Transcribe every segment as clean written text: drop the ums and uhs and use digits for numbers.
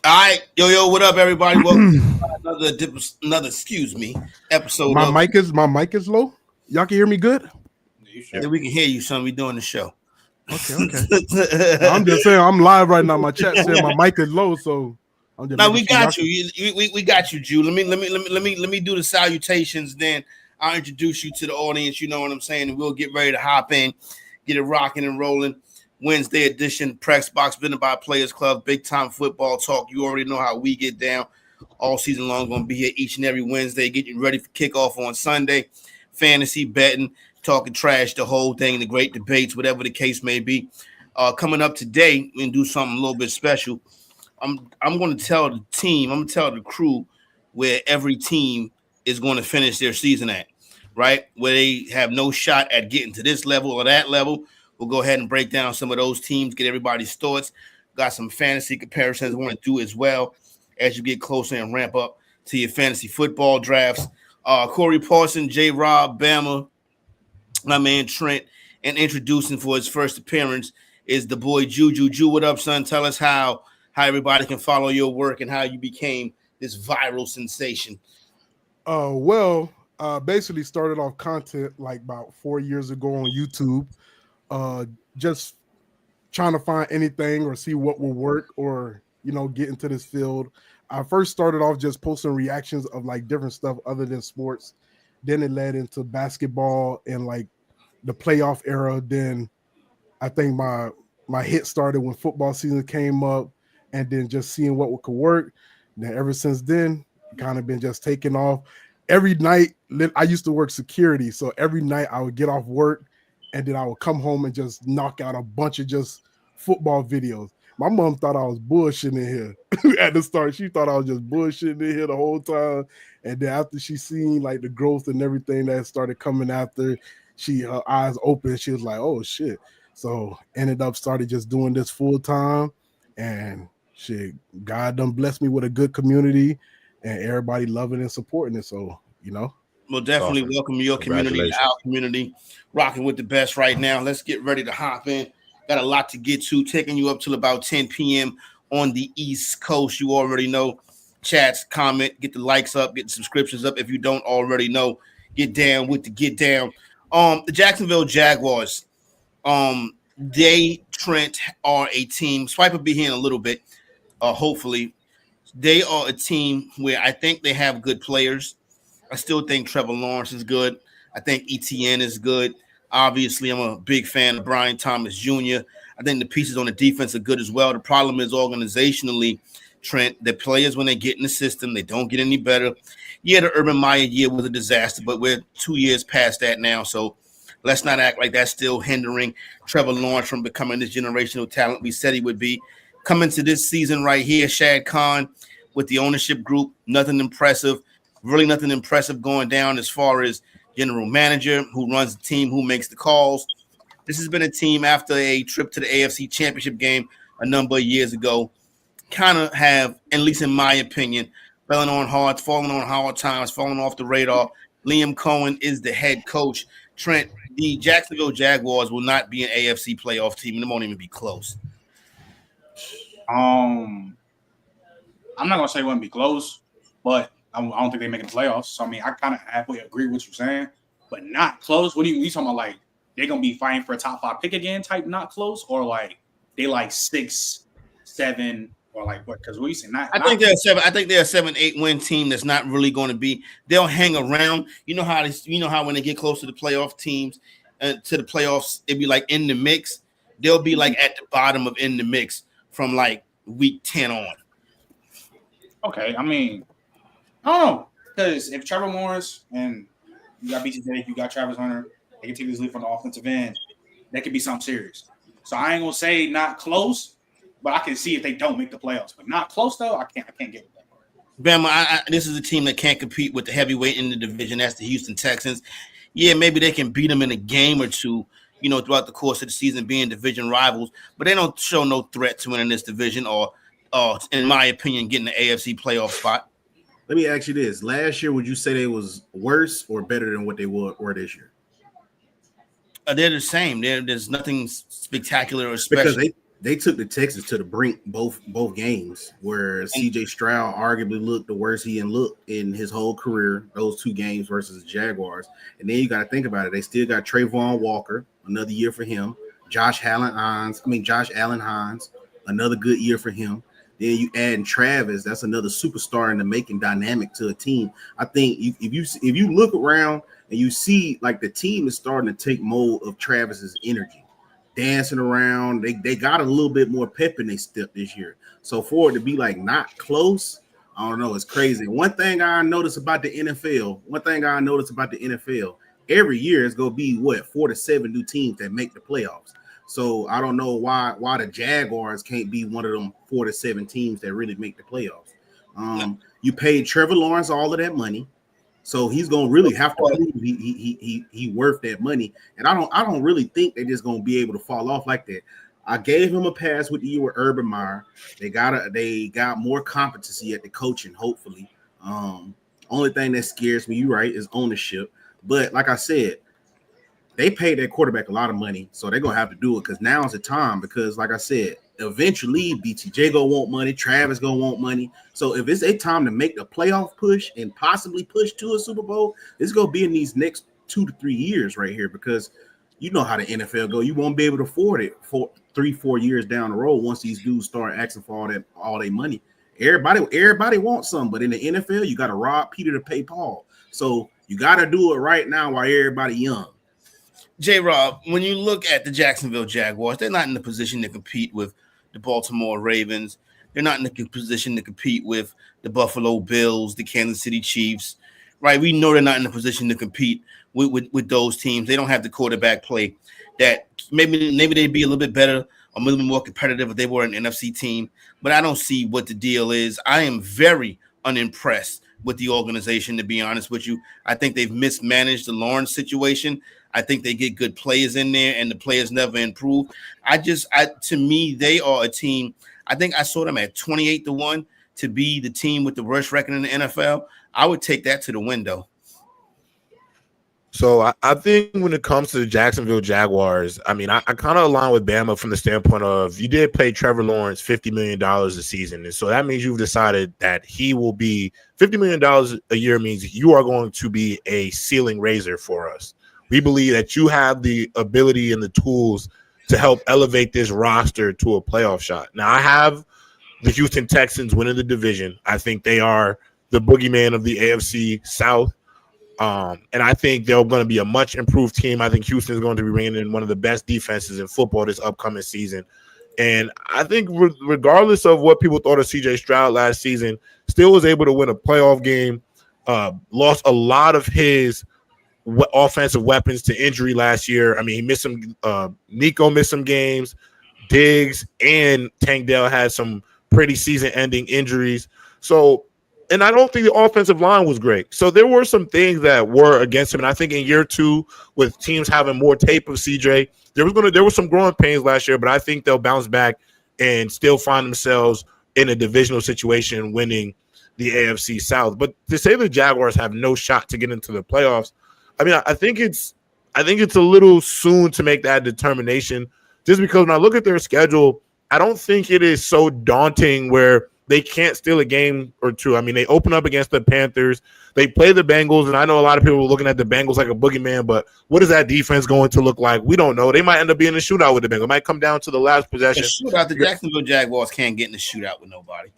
All right, yo, what up, everybody? Welcome to another episode. My mic is low. Y'all can hear me good. Yeah, we can hear you, son. We doing the show. Okay. I'm just saying I'm live right now. My chat said my mic is low, so I'm just. No, we got you. We got you, Jew. Let me do the salutations. Then I'll introduce you to the audience. You know what I'm saying, and we'll get ready to hop in, get it rocking and rolling. Wednesday edition, Press Box, presented by Players Club, big time football talk. You already know how we get down all season long. Going to be here each and every Wednesday, getting ready for kickoff on Sunday. Fantasy betting, talking trash, the whole thing, the great debates, whatever the case may be. Coming up today, we're going to do something a little bit special. I'm going to tell the team, I'm going to tell the crew where every team is going to finish their season at, right? Where they have no shot at getting to this level or that level. We'll go ahead and break down some of those teams, get everybody's thoughts. Got some fantasy comparisons I want to do as well as you get closer and ramp up to your fantasy football drafts. Corey Parson, J-Rob, Bama, my man Trent, and introducing for his first appearance is the boy Juju. Ju, what up, son? Tell us how everybody can follow your work and how you became this viral sensation. Basically started off content like about 4 years ago on YouTube. Just trying to find anything or see what will work or, get into this field. I first started off just posting reactions of like different stuff other than sports. Then it led into basketball and like the playoff era. Then I think my hit started when football season came up and then just seeing what could work. Then ever since then, kind of been just taking off. Every night, I used to work security. So every night I would get off work and then I would come home and just knock out a bunch of just football videos. My mom thought I was bullshitting in here at the start. She thought I was just bullshitting in here the whole time. And then after she seen like the growth and everything that started coming after, her eyes opened. She was like, oh shit. So ended up started just doing this full time. And shit, God done blessed me with a good community and everybody loving and supporting it. So, Well, definitely awesome. Welcome to your community, our community, rocking with the best right now. Let's get ready to hop in. Got a lot to get to, taking you up till about 10 p.m. on the East Coast. You already know. Chats, comment, get the likes up, get the subscriptions up. If you don't already know, get down with the get down. The Jacksonville Jaguars, they, Trent, are a team. Swipe will be here in a little bit, hopefully. They are a team where I think they have good players. I still think Trevor Lawrence is good. I think ETN is good. Obviously, I'm a big fan of Brian Thomas Jr. I think the pieces on the defense are good as well. The problem is organizationally, Trent, the players, when they get in the system, they don't get any better. Yeah, the Urban Meyer year was a disaster, but we're 2 years past that now. So let's not act like that's still hindering Trevor Lawrence from becoming this generational talent we said he would be. Coming to this season right here, Shad Khan with the ownership group, nothing impressive. Really nothing impressive going down as far as general manager, who runs the team, who makes the calls. This has been a team after a trip to the AFC Championship game a number of years ago, kind of have, at least in my opinion, falling on hard times, falling off the radar. Liam Cohen is the head coach. Trent, the Jacksonville Jaguars will not be an AFC playoff team, and it won't even be close. I'm not going to say it wouldn't be close, but I don't think they make the playoffs. So, I mean, I kind of halfway agree with what you're saying, but not close. What are you talking about? Like, they're going to be fighting for a top 5 pick again type not close? Or, like, they like 6, 7, or like what? Because what you say? I think they're a 7. I think they're a 7-8 win team that's not really going to be. They'll hang around. You know how when they get close to the playoff teams, to the playoffs, it'd be like in the mix. They'll be like at the bottom of in the mix from like week 10 on. Okay, I mean, I don't know, because if Trevor Lawrence and you got BTJ, you got Travis Hunter, they can take this lead from the offensive end, that could be something serious. So I ain't gonna say not close, but I can see if they don't make the playoffs. But not close though, I can't get with that. Bama, this is a team that can't compete with the heavyweight in the division. That's the Houston Texans. Yeah, maybe they can beat them in a game or two, throughout the course of the season, being division rivals, but they don't show no threat to winning this division or, in my opinion, getting the AFC playoff spot. Let me ask you this. Last year, would you say they was worse or better than what they were this year? They're the same. There's nothing spectacular or special. Because they took the Texans to the brink both games, where C.J. Stroud arguably looked the worst he looked in his whole career, those 2 games versus the Jaguars. And then you got to think about it. They still got Trayvon Walker, another year for him. Josh Allen Hines, another good year for him. Then you add Travis, that's another superstar in the making dynamic to a team. I think if you look around and you see like the team is starting to take mold of Travis's energy. Dancing around, they got a little bit more pep in their step this year. So for it to be like not close, I don't know, it's crazy. One thing I noticed about the NFL, every year it's gonna be 4 to 7 new teams that make the playoffs. So I don't know why the Jaguars can't be one of them 4 to 7 teams that really make the playoffs. You paid Trevor Lawrence all of that money. So he's gonna really have to prove he worth that money, and I don't really think they're just gonna be able to fall off like that. I gave him a pass with the year with Urban Meyer. They got more competency at the coaching, hopefully. Only thing that scares me, you're right, is ownership. But like I said, they paid their quarterback a lot of money, so they're gonna have to do it because now's the time. Because like I said, eventually BTJ gonna want money, Travis gonna want money. So if it's a time to make the playoff push and possibly push to a Super Bowl, it's gonna be in these next 2 to 3 years right here, because you know how the NFL go. You won't be able to afford it for 3-4 years down the road once these dudes start asking for all their money. Everybody wants some, but in the NFL, you got to rob Peter to pay Paul. So you got to do it right now while everybody young. J-Rob, when you look at the Jacksonville Jaguars, they're not in the position to compete with the Baltimore Ravens. They're not in the position to compete with the Buffalo Bills, the Kansas City Chiefs, right? We know they're not in the position to compete with those teams. They don't have the quarterback play that maybe they'd be a little bit better, a little bit more competitive if they were an NFC team. But I don't see what the deal is. I am very unimpressed with the organization, to be honest with you. I think they've mismanaged the Lawrence situation. I think they get good players in there, and the players never improve. To me, they are a team. I think I saw them at 28-1 to be the team with the worst record in the NFL. I would take that to the window. So I think when it comes to the Jacksonville Jaguars, I mean, I kind of align with Bama from the standpoint of you did pay Trevor Lawrence $50 million a season. And so that means you've decided that he will be $50 million a year means you are going to be a ceiling raiser for us. We believe that you have the ability and the tools to help elevate this roster to a playoff shot. Now, I have the Houston Texans winning the division. I think they are the boogeyman of the AFC South. And I think they're going to be a much improved team. I think Houston is going to be bringing in one of the best defenses in football this upcoming season. And I think regardless of what people thought of C.J. Stroud last season, still was able to win a playoff game, lost a lot of his offensive weapons to injury last year. I mean, he missed some Nico missed some games, Diggs and Tank Dell had some pretty season-ending injuries. So, and I don't think the offensive line was great. So there were some things that were against him. And I think in year 2, with teams having more tape of CJ, there was some growing pains last year, but I think they'll bounce back and still find themselves in a divisional situation winning the AFC South. But to say the Jaguars have no shot to get into the playoffs, I mean, I think it's a little soon to make that determination, just because when I look at their schedule, I don't think it is so daunting where they can't steal a game or two. I mean, they open up against the Panthers. They play the Bengals, and I know a lot of people are looking at the Bengals like a boogeyman, but what is that defense going to look like? We don't know. They might end up being in a shootout with the Bengals. It might come down to the last possession. The Jacksonville Jaguars can't get in a shootout with nobody.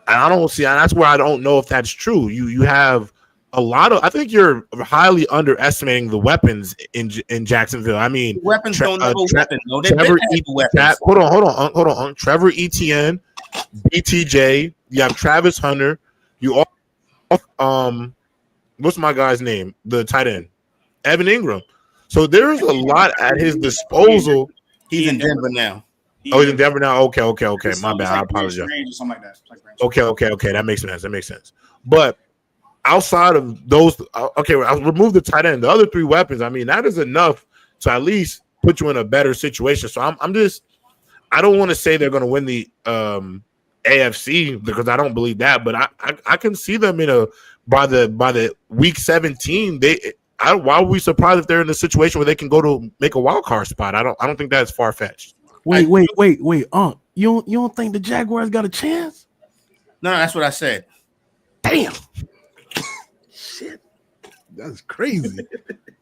And I don't see – and that's where I don't know if that's true. You have a lot of – I think you're highly underestimating the weapons in Jacksonville. I mean – weapons don't know weapons. No, hold on. Trevor Etienne, BTJ, you have Travis Hunter, you all what's my guy's name? The tight end, Evan Ingram. So there's a lot at his disposal. He's in Denver now. He's in Denver now. Okay. My bad. I apologize. Something like that. Okay. That makes sense. But outside of those, I'll remove the tight end. The other 3 weapons, I mean, that is enough to at least put you in a better situation. So I don't want to say they're going to win the AFC because I don't believe that, but I can see them by the week 17. Why would we surprised if they're in a situation where they can go to make a wild card spot? I don't think that's far fetched. Wait. You don't think the Jaguars got a chance? No, that's what I said. Damn. Shit. That's crazy.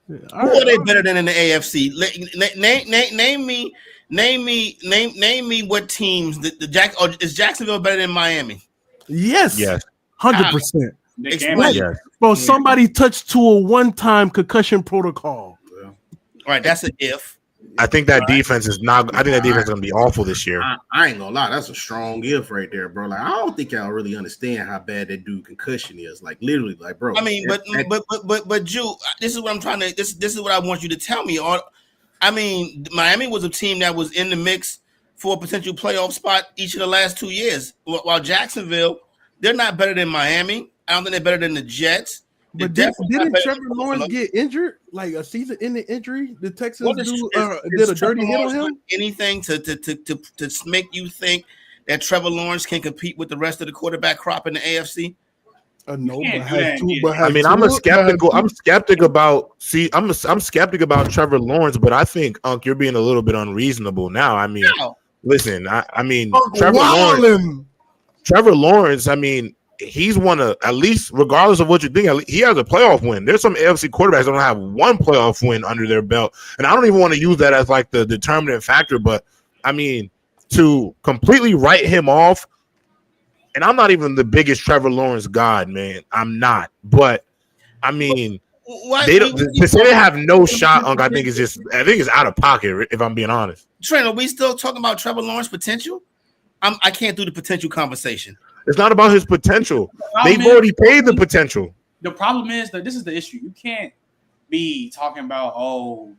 Who are they better than in the AFC? Name me what teams is Jacksonville better than Miami? Yes. 100%. Yes. Bro, somebody touched to a one-time concussion protocol. All right, that's an if. I think that defense is not. I think that defense is gonna be awful this year. I ain't gonna lie, that's a strong if right there, bro. Like I don't think y'all really understand how bad that dude concussion is. Like literally, like bro. I mean, but Jew, this is what I'm trying to. This is what I want you to tell me. I mean, Miami was a team that was in the mix for a potential playoff spot each of the last 2 years. While Jacksonville, they're not better than Miami. I don't think they're better than the Jets. But didn't Trevor Lawrence get injured, like a season-ending injury? The Texans did a dirty hit on him. Anything to make you think that Trevor Lawrence can compete with the rest of the quarterback crop in the AFC? No, I mean, I'm skeptic about. See, I'm skeptic about Trevor Lawrence, but I think you're being a little bit unreasonable now. I mean, listen, I mean, Trevor Lawrence. I mean, he's won at least, regardless of what you think, he has a playoff win. There's some AFC quarterbacks that don't have one playoff win under their belt, and I don't even want to use that as like the determinant factor. But I mean, to completely write him off. And I'm not even the biggest Trevor Lawrence god, man. I'm not. But I mean, to say they have no shot, I think it's out of pocket. If I'm being honest, Trent, are we still talking about Trevor Lawrence potential? I can't do the potential conversation. It's not about his potential. They've already paid the potential. The problem is that this is the issue. You can't be talking about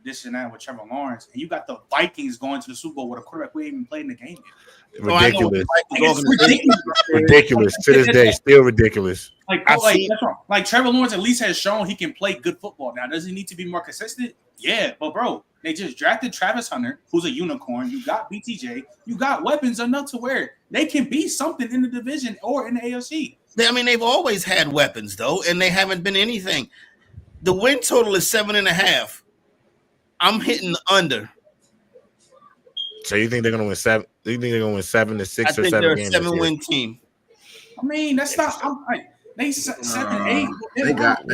this and that with Trevor Lawrence, and you got the Vikings going to the Super Bowl with a quarterback who ain't even played in the game yet. Ridiculous. Ridiculous to this day, still ridiculous. Like Trevor Lawrence at least has shown he can play good football. Now, does he need to be more consistent? Yeah, but bro, they just drafted Travis Hunter, who's a unicorn. You got BTJ. You got weapons enough to where they can be something in the division or in the AFC. I mean, they've always had weapons though, and they haven't been anything. The win total is 7.5. I'm hitting the under. So you think they're gonna win 7? Do you think they're gonna win 7 to 6 or 7 games? They're a 7-win team. I mean, that's not. They 7, 8. They got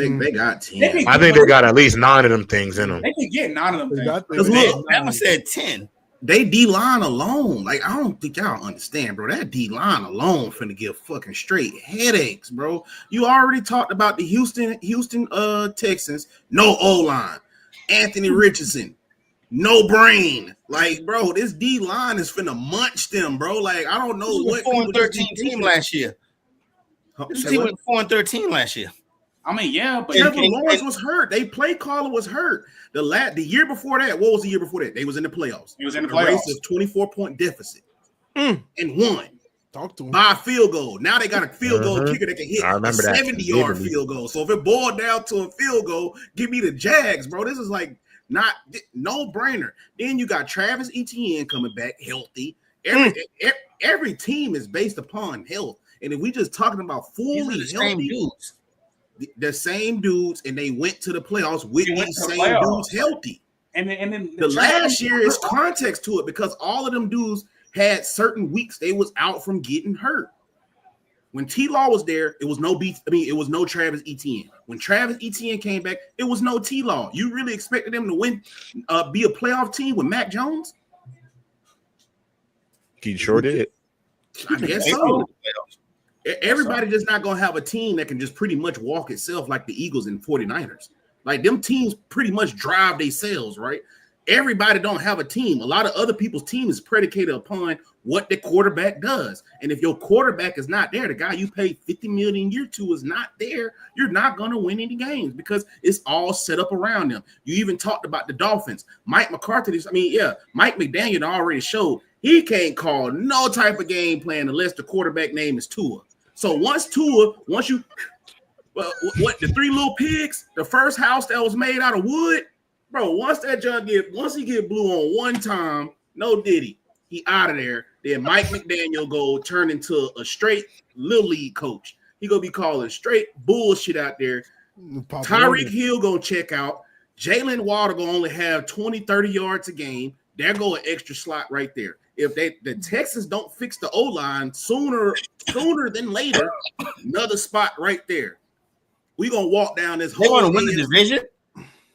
10. I think they got at least 9 of them things in them. They can get 9 of them things. Look, Bama said 10. They D-line alone. Like, I don't think y'all understand, bro. That D-line alone finna give fucking straight headaches, bro. You already talked about the Houston Texans. No O-line. Anthony Richardson. No brain. Like, bro, this D-line is finna munch them, bro. Like, I don't know what. 4-13 team last year. This team went 4-13 last year. I mean, yeah, but Trevor Lawrence was hurt. They play caller was hurt. The year before that, what was the year before that? They was in the playoffs. He was in the playoffs. Race of 24-point deficit and won. Talk to him. By a field goal. Now they got a field goal kicker that can hit a 70-yard field goal. So if it boiled down to a field goal, give me the Jags, bro. This is like no brainer. Then you got Travis Etienne coming back healthy. Every team is based upon health. And if we just talking about fully healthy dudes, the same dudes, and they went to the playoffs with these same dudes healthy. And then the last year is context to it because all of them dudes had certain weeks they was out from getting hurt. When T-Law was there, it was no Travis Etienne. When Travis Etienne came back, it was no T-Law. You really expected them to win, be a playoff team with Mac Jones? He sure did. I guess so. Everybody just not going to have a team that can just pretty much walk itself like the Eagles and 49ers. Like them teams pretty much drive themselves, right? Everybody don't have a team. A lot of other people's team is predicated upon what the quarterback does. And if your quarterback is not there, the guy you paid $50 million a year to is not there, you're not going to win any games because it's all set up around them. You even talked about the Dolphins. Mike McDaniel already showed he can't call no type of game plan unless the quarterback name is Tua. So once the 3 little pigs, the first house that was made out of wood, bro, once he get blue on one time, no diddy, he out of there. Then Mike McDaniel go turn into a straight little league coach. He gonna be calling straight bullshit out there. Tyreek Hill gonna check out. Jalen Waddle gonna only have 20, 30 yards a game. There go an extra slot right there. If the Texans don't fix the O-line sooner than later, another spot right there. We're gonna walk down this whole. They want to win the division.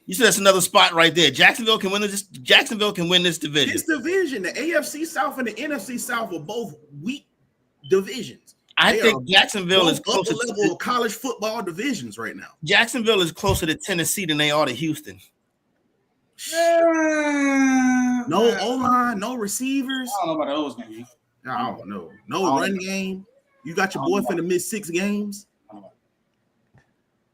You said that's another spot right there. Jacksonville can win this. Jacksonville can win this division. This division, the AFC South and the NFC South are both weak divisions. I think Jacksonville is closer to level of college football divisions right now. Jacksonville is closer to Tennessee than they are to Houston. No O-line, no receivers. I don't know about those, maybe. I don't know. No run game. You got your boy finna miss 6 games.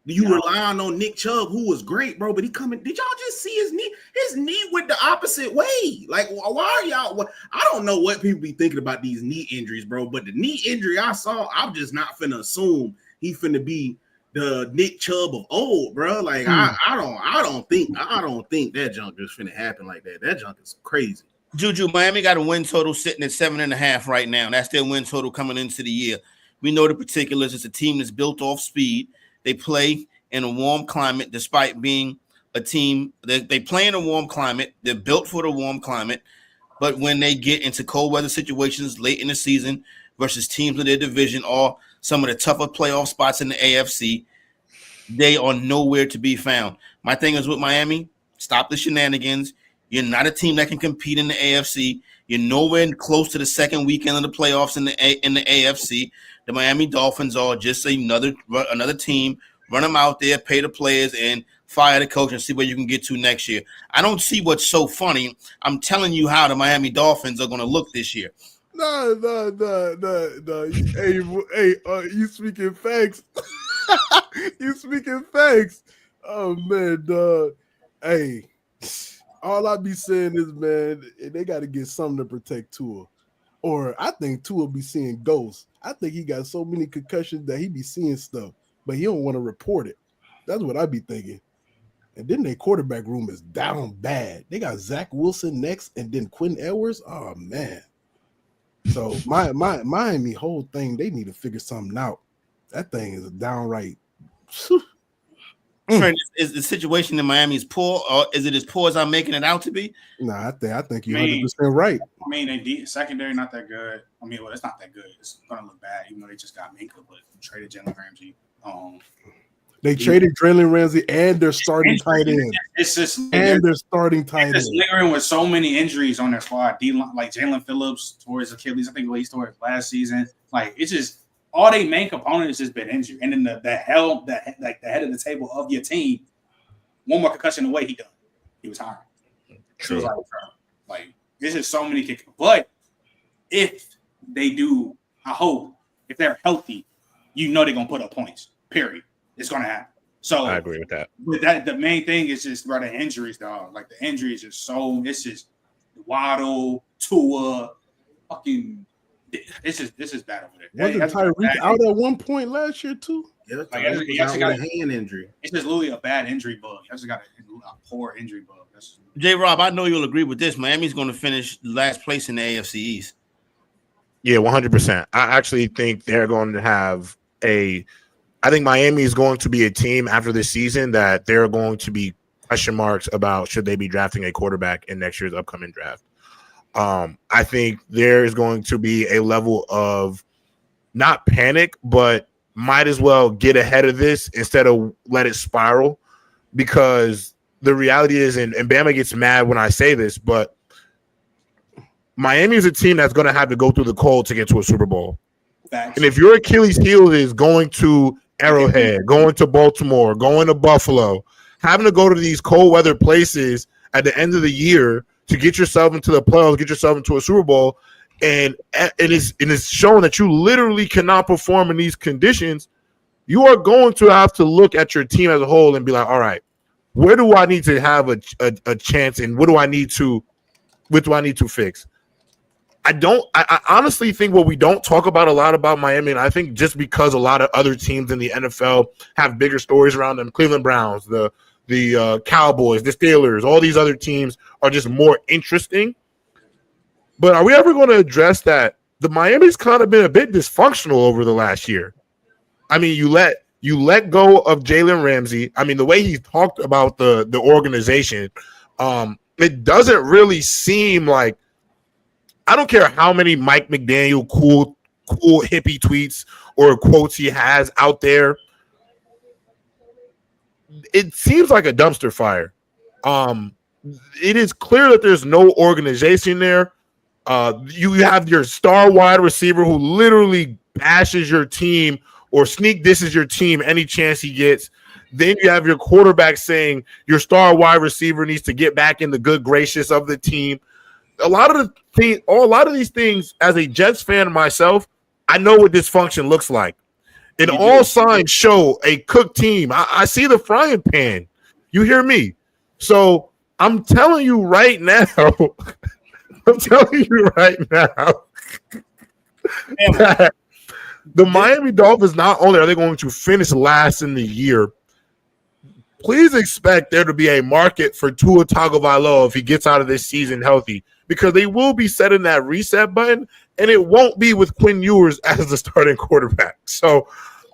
You relying on Nick Chubb, who was great, bro, but he coming. Did y'all just see his knee? His knee went the opposite way. Like, why are y'all? I don't know what people be thinking about these knee injuries, bro. But the knee injury I saw, I'm just not finna assume he finna be the Nick Chubb of old, bro. Like, I don't think that junk is finna happen like that. That junk is crazy. Juju, Miami got a win total sitting at 7.5 right now. That's their win total coming into the year. We know the particulars. It's a team that's built off speed. They play in a warm climate, despite being a team. They play in a warm climate. They're built for the warm climate. But when they get into cold weather situations late in the season versus teams in their division or some of the tougher playoff spots in the AFC, they are nowhere to be found. My thing is with Miami, stop the shenanigans. You're not a team that can compete in the AFC. You're nowhere close to the second weekend of the playoffs in the AFC. The Miami Dolphins are just another team. Run them out there, pay the players, and fire the coach and see where you can get to next year. I don't see what's so funny. I'm telling you how the Miami Dolphins are going to look this year. No. Hey, you speaking facts. You speaking facts. Oh, man, dog. Hey, all I be saying is, man, they got to get something to protect Tua. Or I think Tua be seeing ghosts. I think he got so many concussions that he be seeing stuff, but he don't want to report it. That's what I be thinking. And then their quarterback room is down bad. They got Zach Wilson next and then Quinn Ewers. Oh, man. So my Miami whole thing, they need to figure something out. That thing is downright. Is the situation in Miami is poor, or is it as poor as I'm making it out to be? Nah, I think you're 100% right. I mean, they secondary not that good. I mean, well, it's not that good. It's gonna look bad, even though they just got Minka, but traded Jalen Ramsey. They traded Jalen Ramsey and their starting tight end. It's just their starting tight end. It's lingering with so many injuries on their squad. D-line, like Jalen Phillips tore his Achilles. I think he tore it last season. Like, it's just all they main component has just been injured. And then the head of the table of your team, one more concussion away, he done. He was hired. True. So like this is so many kickers. But if they do, I hope if they're healthy, they're gonna put up points. Period. It's gonna happen. So I agree with that. With that, the main thing is just the injuries, dog. Like the injuries is so. It's just Waddle, Tua, fucking. This is bad over there. Wasn't Tyreek out at one point last year too? Yeah, he actually got a hand injury. It's just literally a bad injury bug. He actually got a poor injury bug. J-Rob, I know you'll agree with this. Miami's going to finish last place in the AFC East. Yeah, 100%. I actually think they're going to have I think Miami is going to be a team after this season that there are going to be question marks about should they be drafting a quarterback in next year's upcoming draft. I think there is going to be a level of not panic, but might as well get ahead of this instead of let it spiral, because the reality is, and Bama gets mad when I say this, but Miami is a team that's going to have to go through the cold to get to a Super Bowl. Facts. And if your Achilles heel is going to Arrowhead, going to Baltimore, going to Buffalo, having to go to these cold weather places at the end of the year to get yourself into the playoffs, get yourself into a Super Bowl, and it's shown that you literally cannot perform in these conditions, you are going to have to look at your team as a whole and be like, all right, where do I need to have a chance, and what do I need to fix? I honestly think what we don't talk about a lot about Miami, and I think just because a lot of other teams in the NFL have bigger stories around them, Cleveland Browns, the Cowboys, the Steelers, all these other teams are just more interesting. But are we ever going to address that the Miami's kind of been a bit dysfunctional over the last year? I mean, you let go of Jalen Ramsey. I mean, the way he talked about the organization, it doesn't really seem like, I don't care how many Mike McDaniel cool hippie tweets or quotes he has out there. It seems like a dumpster fire. It is clear that there's no organization there. You have your star wide receiver who literally bashes your team or sneak disses your team any chance he gets. Then you have your quarterback saying your star wide receiver needs to get back in the good graces of the team. A lot of these things, as a Jets fan myself, I know what dysfunction looks like. And all signs show a cooked team. I see the frying pan. You hear me? So I'm telling you right now. That the Miami Dolphins, not only are they going to finish last in the year, please expect there to be a market for Tua Tagovailoa if he gets out of this season healthy, because they will be setting that reset button, and it won't be with Quinn Ewers as the starting quarterback. So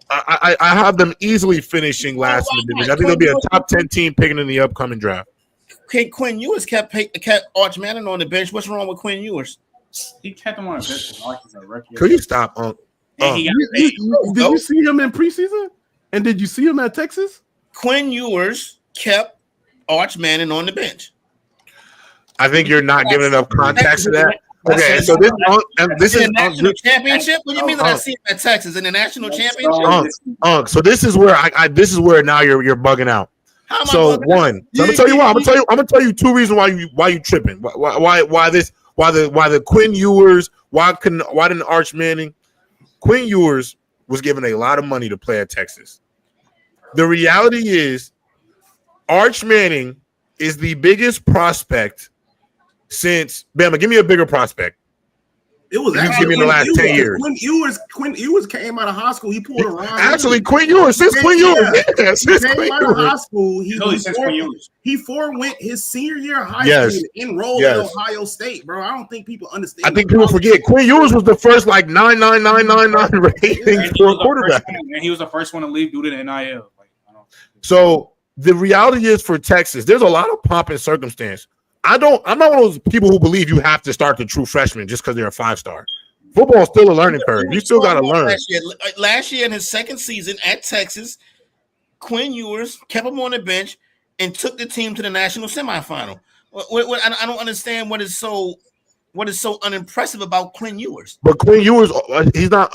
I have them easily finishing last in the division. I think they'll be a top 10 team picking in the upcoming draft. Okay, Quinn Ewers kept Arch Manning on the bench. What's wrong with Quinn Ewers? He kept him on the bench. He's a rookie. Could you stop? Did you see him in preseason? And did you see him at Texas? Quinn Ewers kept Arch Manning on the bench. I think you're not giving enough context to that. Okay, so this is national championship. What do you mean that I see him at Texas in the national championship? So this is where this is where now you're bugging out. So one, so I'm gonna tell you why. I'm gonna tell you two reasons why you tripping. Why the Quinn Ewers? Why didn't Arch Manning? Quinn Ewers was given a lot of money to play at Texas. The reality is, Arch Manning is the biggest prospect since Bama. Give me a bigger prospect. It was actually in the last 10 years. Quinn Ewers came out of high school. He pulled around. Actually, Quinn Ewers, since Quinn Ewers, since Quinn Ewers came out of high school, he forewent his senior year of high school and enrolled at Ohio State, bro. I don't think people understand. I think people forget Quinn Ewers was the first 99999 rating for a quarterback, and he was the first one to leave due to the NIL. So the reality is, for Texas, there's a lot of pomp and circumstance. I'm not one of those people who believe you have to start the true freshman just because they're a 5-star. Football is still a learning curve. You still got to learn. Last year in his second season at Texas, Quinn Ewers kept him on the bench and took the team to the national semifinal. I don't understand what is so unimpressive about Quinn Ewers. But Quinn Ewers, he's not.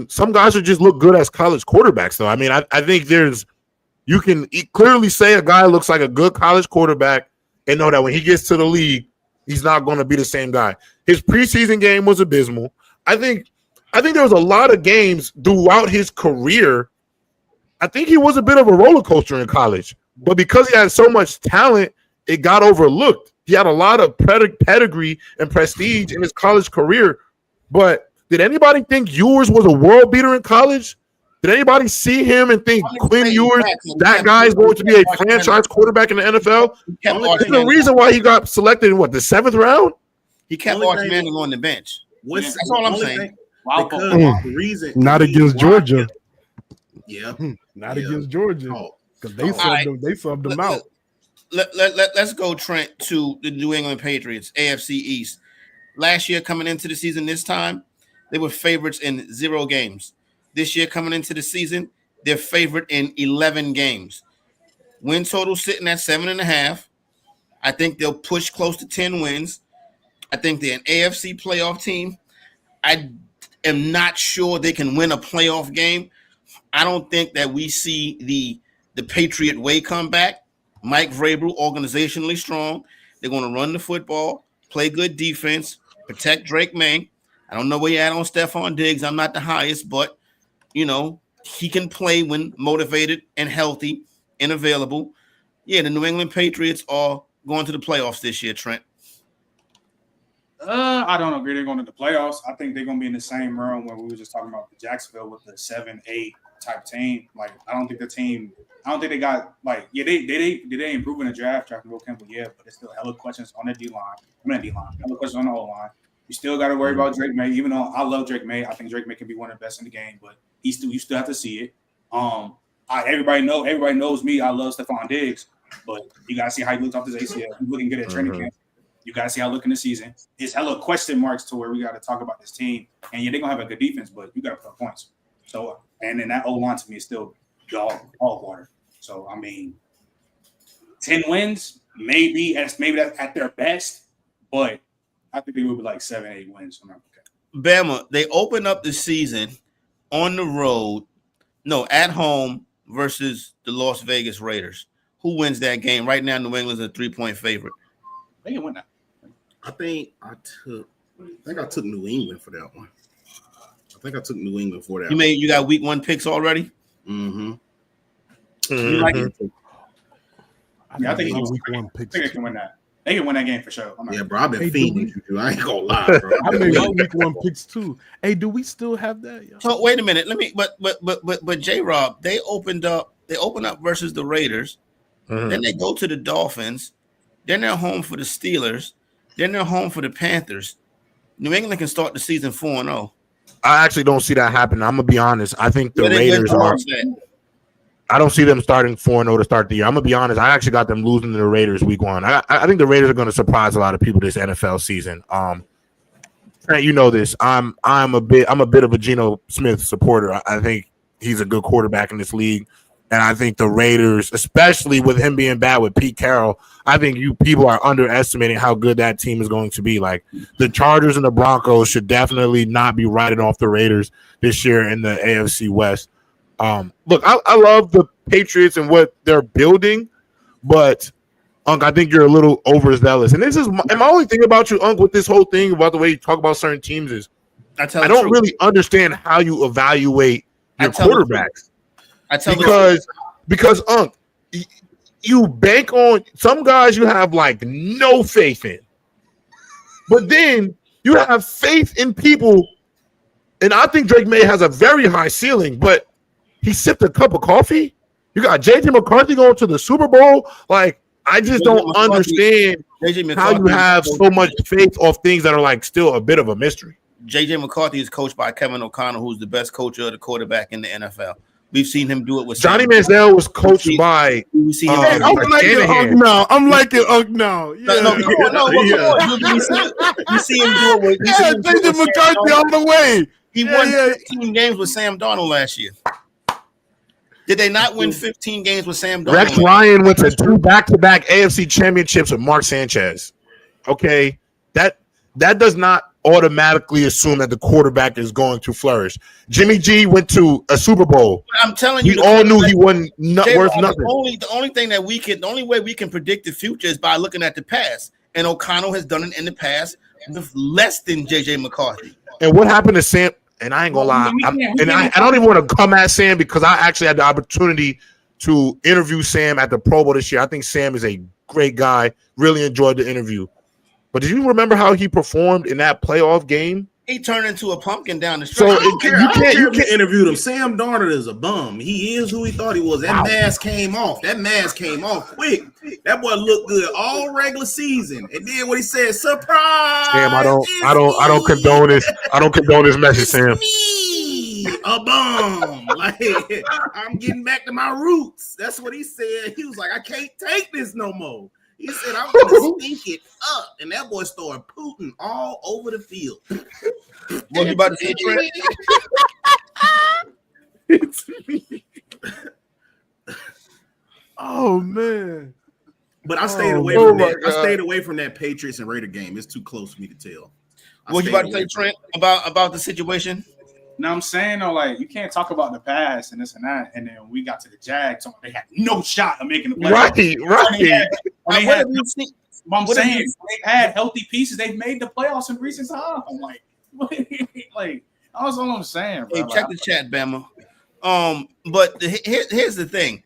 Some guys would just look good as college quarterbacks, though. I think you can clearly say a guy looks like a good college quarterback and know that when he gets to the league, he's not going to be the same guy. His preseason game was abysmal. I think there was a lot of games throughout his career. I think he was a bit of a roller coaster in college, but because he had so much talent, it got overlooked. He had a lot of pedigree and prestige in his college career. But did anybody think Ewers was a world beater in college? Did anybody see him and think Quinn Ewers, that guy is going to be a franchise quarterback in the NFL? There's the reason why he got selected in the 7th round. He kept Arch Manning on the bench. That's all I'm saying. The reason not against Georgia. Yeah, not against Georgia because they subbed them out. Let's go, Trent, to the New England Patriots, AFC East. Last year, coming into the season, this time they were favorites in 0 games. This year, coming into the season, they're favored in 11 games. Win total sitting at 7.5. I think they'll push close to 10 wins. I think they're an AFC playoff team. I am not sure they can win a playoff game. I don't think that we see the Patriot way come back. Mike Vrabel, organizationally strong. They're going to run the football, play good defense, protect Drake May. I don't know where you're at on Stephon Diggs. I'm not the highest, but he can play when motivated and healthy and available. Yeah, the New England Patriots are going to the playoffs this year, Trent. I don't agree they're going to the playoffs. I think they're going to be in the same realm where we were just talking about the Jacksonville with the 7-8 type team. I don't think they got they improve in the draft, drafting Will Campbell, but there's still hella questions on the D-line. Hella questions on the O-line. You still got to worry about Drake May, even though I love Drake May. I think Drake May can be one of the best in the game, but you still have to see it. Everybody knows me. I love Stephon Diggs. But you got to see how he looks off this ACL. He's looking good at training camp. You got to see how he look in the season. It's hella question marks to where we got to talk about this team. And yeah, they're going to have a good defense, but you got to put up points. So, and then that O-line to me is still dog water. So, I mean, 10 wins, maybe that's at their best, but I think they would be like 7, 8 wins. I'm not okay. Bama, they open up the season on the road, at home versus the Las Vegas Raiders. Who wins that game? Right now, New England's a 3-point favorite. They can win that. I think I took New England for that one. I think I took New England for that. You got week 1 picks already? Mm-hmm. You like it? I think week 1 picks. I think they can win that. They can win that game for sure. Bro, I've been feeding you. I ain't gonna lie, bro. I made my week 1 picks too. Hey, do we still have that? Yo? So wait a minute. But J-Rob, they open up versus the Raiders. Then they go to the Dolphins. Then they're home for the Steelers. Then they're home for the Panthers. New England can start the season 4-0. I actually don't see that happening. I'm gonna be honest. I think the Raiders are. I don't see them starting 4-0 to start the year. I'm gonna be honest. I actually got them losing to the Raiders week 1. I think the Raiders are going to surprise a lot of people this NFL season. Trent, you know this. I'm a bit of a Geno Smith supporter. I think he's a good quarterback in this league, and I think the Raiders, especially with him being bad with Pete Carroll, I think you people are underestimating how good that team is going to be. Like the Chargers and the Broncos should definitely not be writing off the Raiders this year in the AFC West. Look, I love the Patriots and what they're building, but Unc, I think you're a little overzealous. And this is my only thing about you, Unc, with this whole thing about the way you talk about certain teams is I don't really understand how you evaluate your quarterbacks. Because Unc, you bank on some guys you have like no faith in, but then you have faith in people. And I think Drake May has a very high ceiling, but he sipped a cup of coffee. You got JJ McCarthy going to the Super Bowl. Like, I just don't understand how you have so much faith off things that are like still a bit of a mystery. JJ McCarthy is coached by Kevin O'Connell, who's the best coach of the quarterback in the NFL. We've seen him do it with Johnny Manziel was coached by. I'm liking Unc now. You see him do it with JJ McCarthy all the way. He won 15 games with Sam Darnold last year. Did they not win 15 games with Sam Darnold? Rex Ryan went to 2 back-to-back AFC championships with Mark Sanchez. Okay, that does not automatically assume that the quarterback is going to flourish. Jimmy G went to a Super Bowl. I'm telling you, we all knew he wasn't worth nothing. The only way we can predict the future is by looking at the past. And O'Connell has done it in the past with less than JJ McCarthy. And what happened to Sam? And I ain't gonna lie, I don't even want to come at Sam because I actually had the opportunity to interview Sam at the Pro Bowl this year. I think Sam is a great guy. Really enjoyed the interview. But did you remember how he performed in that playoff game? He turned into a pumpkin down the street. So you can't interview him. Sam Darnold is a bum. He is who he thought he was. That mask came off. That mask came off quick. That boy looked good all regular season. And then when he said surprise, Sam, I don't condone this. I don't condone this message, Sam. Me, a bum. Like I'm getting back to my roots. That's what he said. He was like, I can't take this no more. He said, I'm going to stink it up. And that boy started pooting all over the field. What you about to say, Trent? It's me. Oh, man. But I stayed away from that. I stayed away from that Patriots and Raider game. It's too close for me to tell. What you about to say, Trent, about the situation? No, I'm saying though, like you can't talk about the past and this and that, and then we got to the Jags, they had no shot of making the playoffs. Right. I'm saying they've had healthy pieces. They've made the playoffs in recent time. I'm like, that's all I'm saying. Bro. Hey, check the chat, Bama. But here's the thing.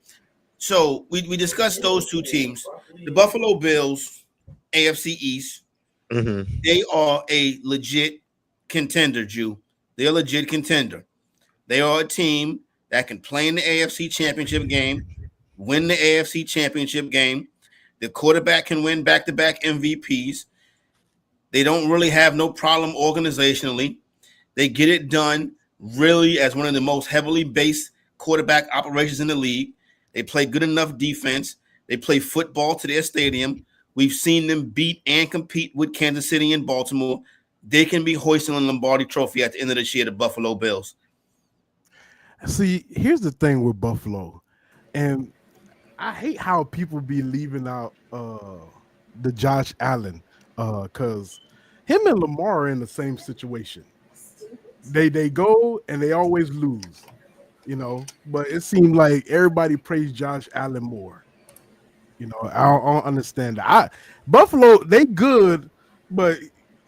So we discussed those two teams. The Buffalo Bills, AFC East. Mm-hmm. They are a legit contender, Jew. They're a legit contender. They are a team that can play in the AFC Championship game, win the AFC Championship game. The quarterback can win back-to-back MVPs. They don't really have no problem organizationally. They get it done really as one of the most heavily based quarterback operations in the league. They play good enough defense. They play football to their stadium. We've seen them beat and compete with Kansas City and Baltimore. They can be hoisting on Lombardi Trophy at the end of this year, the Buffalo Bills. See, here's the thing with Buffalo, and I hate how people be leaving out the Josh Allen because him and Lamar are in the same situation. They go and they always lose, you know. But it seemed like everybody praised Josh Allen more. You know, I don't understand that. Buffalo, they good, but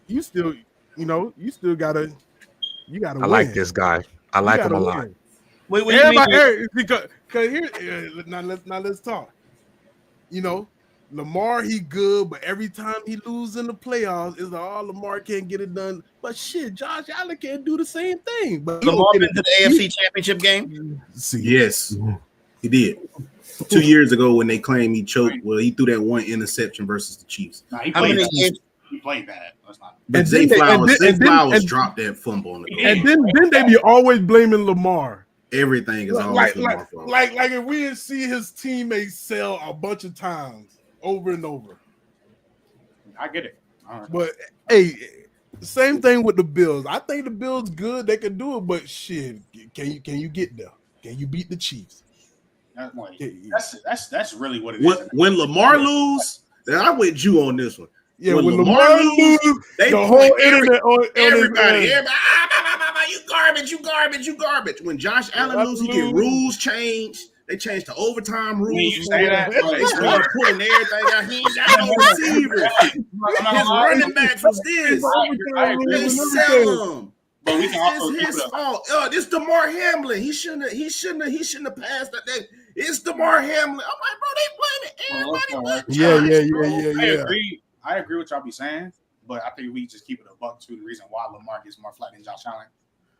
you still, you know, you gotta I win. like this guy. I like him a lot. Wait, what do you mean? Because here, now let's talk. You know, Lamar, he good, but every time he loses in the playoffs, it's like, oh, Lamar can't get it done. But shit, Josh Allen can't do the same thing. But Lamar been to the AFC Championship game? Yes, he did. 2 years ago when they claimed he choked, well, he threw that one interception versus the Chiefs. Nah, he played bad. That's not. But Zay Flowers dropped that fumble on the goal. And then they be always blaming Lamar. Everything is always Lamar fault. Like if we didn't see his teammates sell a bunch of times over and over. I get it. Right. But hey, same thing with the Bills. I think the Bills good. They can do it, but shit, can you get there? Can you beat the Chiefs? That's really what it is. When Lamar lose, then I with you on this one. Yeah, when Lamar lose, they the whole internet on everybody, you garbage. When Josh Allen lose, he get rules changed. They changed the overtime rules. You say that? They started pulling everything out. He ain't got no receivers. His running backs was this. They sell him. But we can also it's his fault. This DeMar Hamlin. He shouldn't have passed that. It's DeMar Hamlin. I'm like, bro, they playing it. Yeah. I agree with y'all be saying, but I think we just keep it a buck to the reason why Lamar gets more flat than Josh Allen.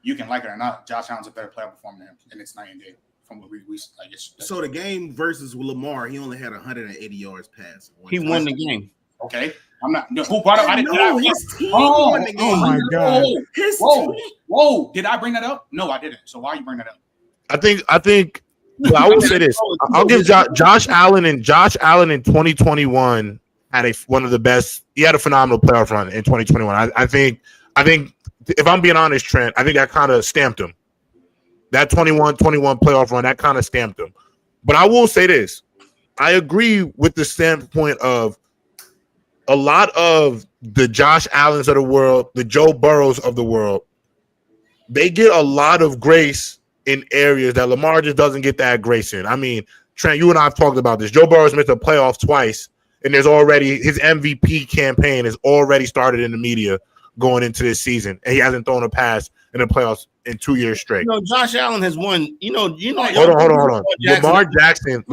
You can like it or not, Josh Allen's a better player performer than him, and it's night and day from what we like. So the game versus Lamar, he only had 180 yards pass. He won the game. Okay, I'm not. Who brought up? I didn't know his team won the game. Oh my god! Whoa! Did I bring that up? No, I didn't. So why you bring that up? I think. Well, I will say this. I'll give Josh Allen in 2021 had one of the best. He had a phenomenal playoff run in 2021. I think if I'm being honest, Trent, I think that kind of stamped him. That 21 playoff run, that kind of stamped him. But I will say this. I agree with the standpoint of a lot of the Josh Allens of the world, the Joe Burrows of the world, they get a lot of grace in areas that Lamar just doesn't get that grace in. I mean, Trent, you and I have talked about this. Joe Burrow's missed the playoffs twice, and there's already his MVP campaign has already started in the media going into this season, and he hasn't thrown a pass in the playoffs in 2 years straight. You know, Josh Allen has won. You know. Hold on. Lamar Jackson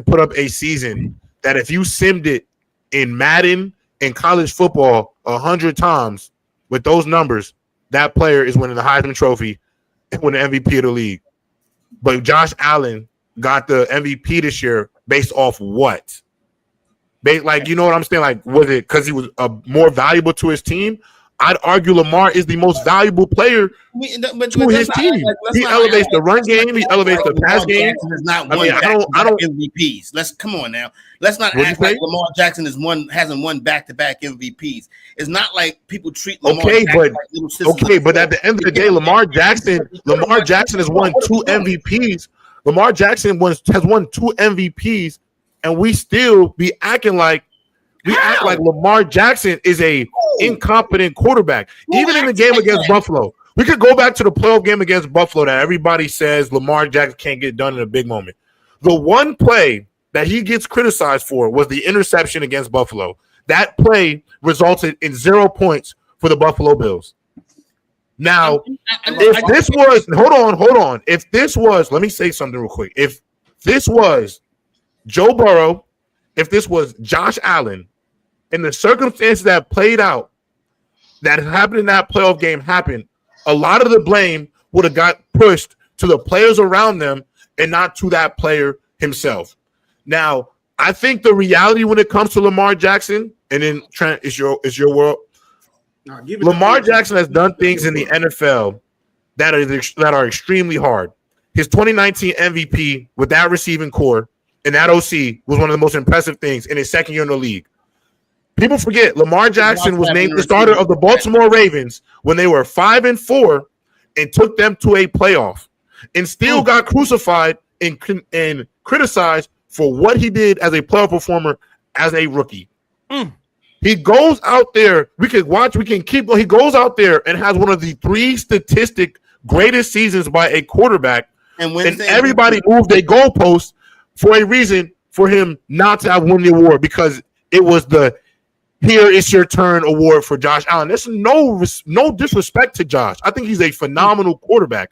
put up a season that if you simmed it in Madden and college football 100 times with those numbers, that player is winning the Heisman Trophy and winning the MVP of the league. But Josh Allen got the MVP this year based off what? Like, you know what I'm saying? Like, was it because he was more valuable to his team? I'd argue Lamar is the most valuable player to his team. He elevates the run game. He elevates the pass game. I don't MVPs. Let's come on now. Let's not act like Lamar Jackson hasn't won back-to-back MVPs. It's not like people treat Lamar Jackson like little sisters. But at the end of the day, Lamar Jackson has won 2 MVPs. Lamar Jackson has won 2 MVPs, and we still be acting like act like Lamar Jackson is a incompetent quarterback. Even in the game against Buffalo, we could go back to the playoff game against Buffalo that everybody says Lamar Jackson can't get done in a big moment. The one play that he gets criticized for was the interception against Buffalo. That play resulted in 0 points for the Buffalo Bills. Now, if this was, hold on. If this was, let me say something real quick. If this was Joe Burrow, if this was Josh Allen, and the circumstances that played out, that happened in that playoff game happened, a lot of the blame would have got pushed to the players around them and not to that player himself. Now, I think the reality when it comes to Lamar Jackson, and then Trent is your world. Lamar Jackson has done things in the NFL that are extremely hard. his 2019 MVP with that receiving core and that OC was one of the most impressive things in his second year in the league. People forget Lamar Jackson was named the starter of the Baltimore Ravens when they were 5-4 and took them to a playoff and still got crucified and criticized for what he did as a playoff performer as a rookie. He goes out there. We can keep going. He goes out there and has one of the 3 statistic greatest seasons by a quarterback. And everybody moved their goalposts for a reason for him not to have won the award because it was the "here is your turn" award for Josh Allen. There's no disrespect to Josh. I think he's a phenomenal quarterback,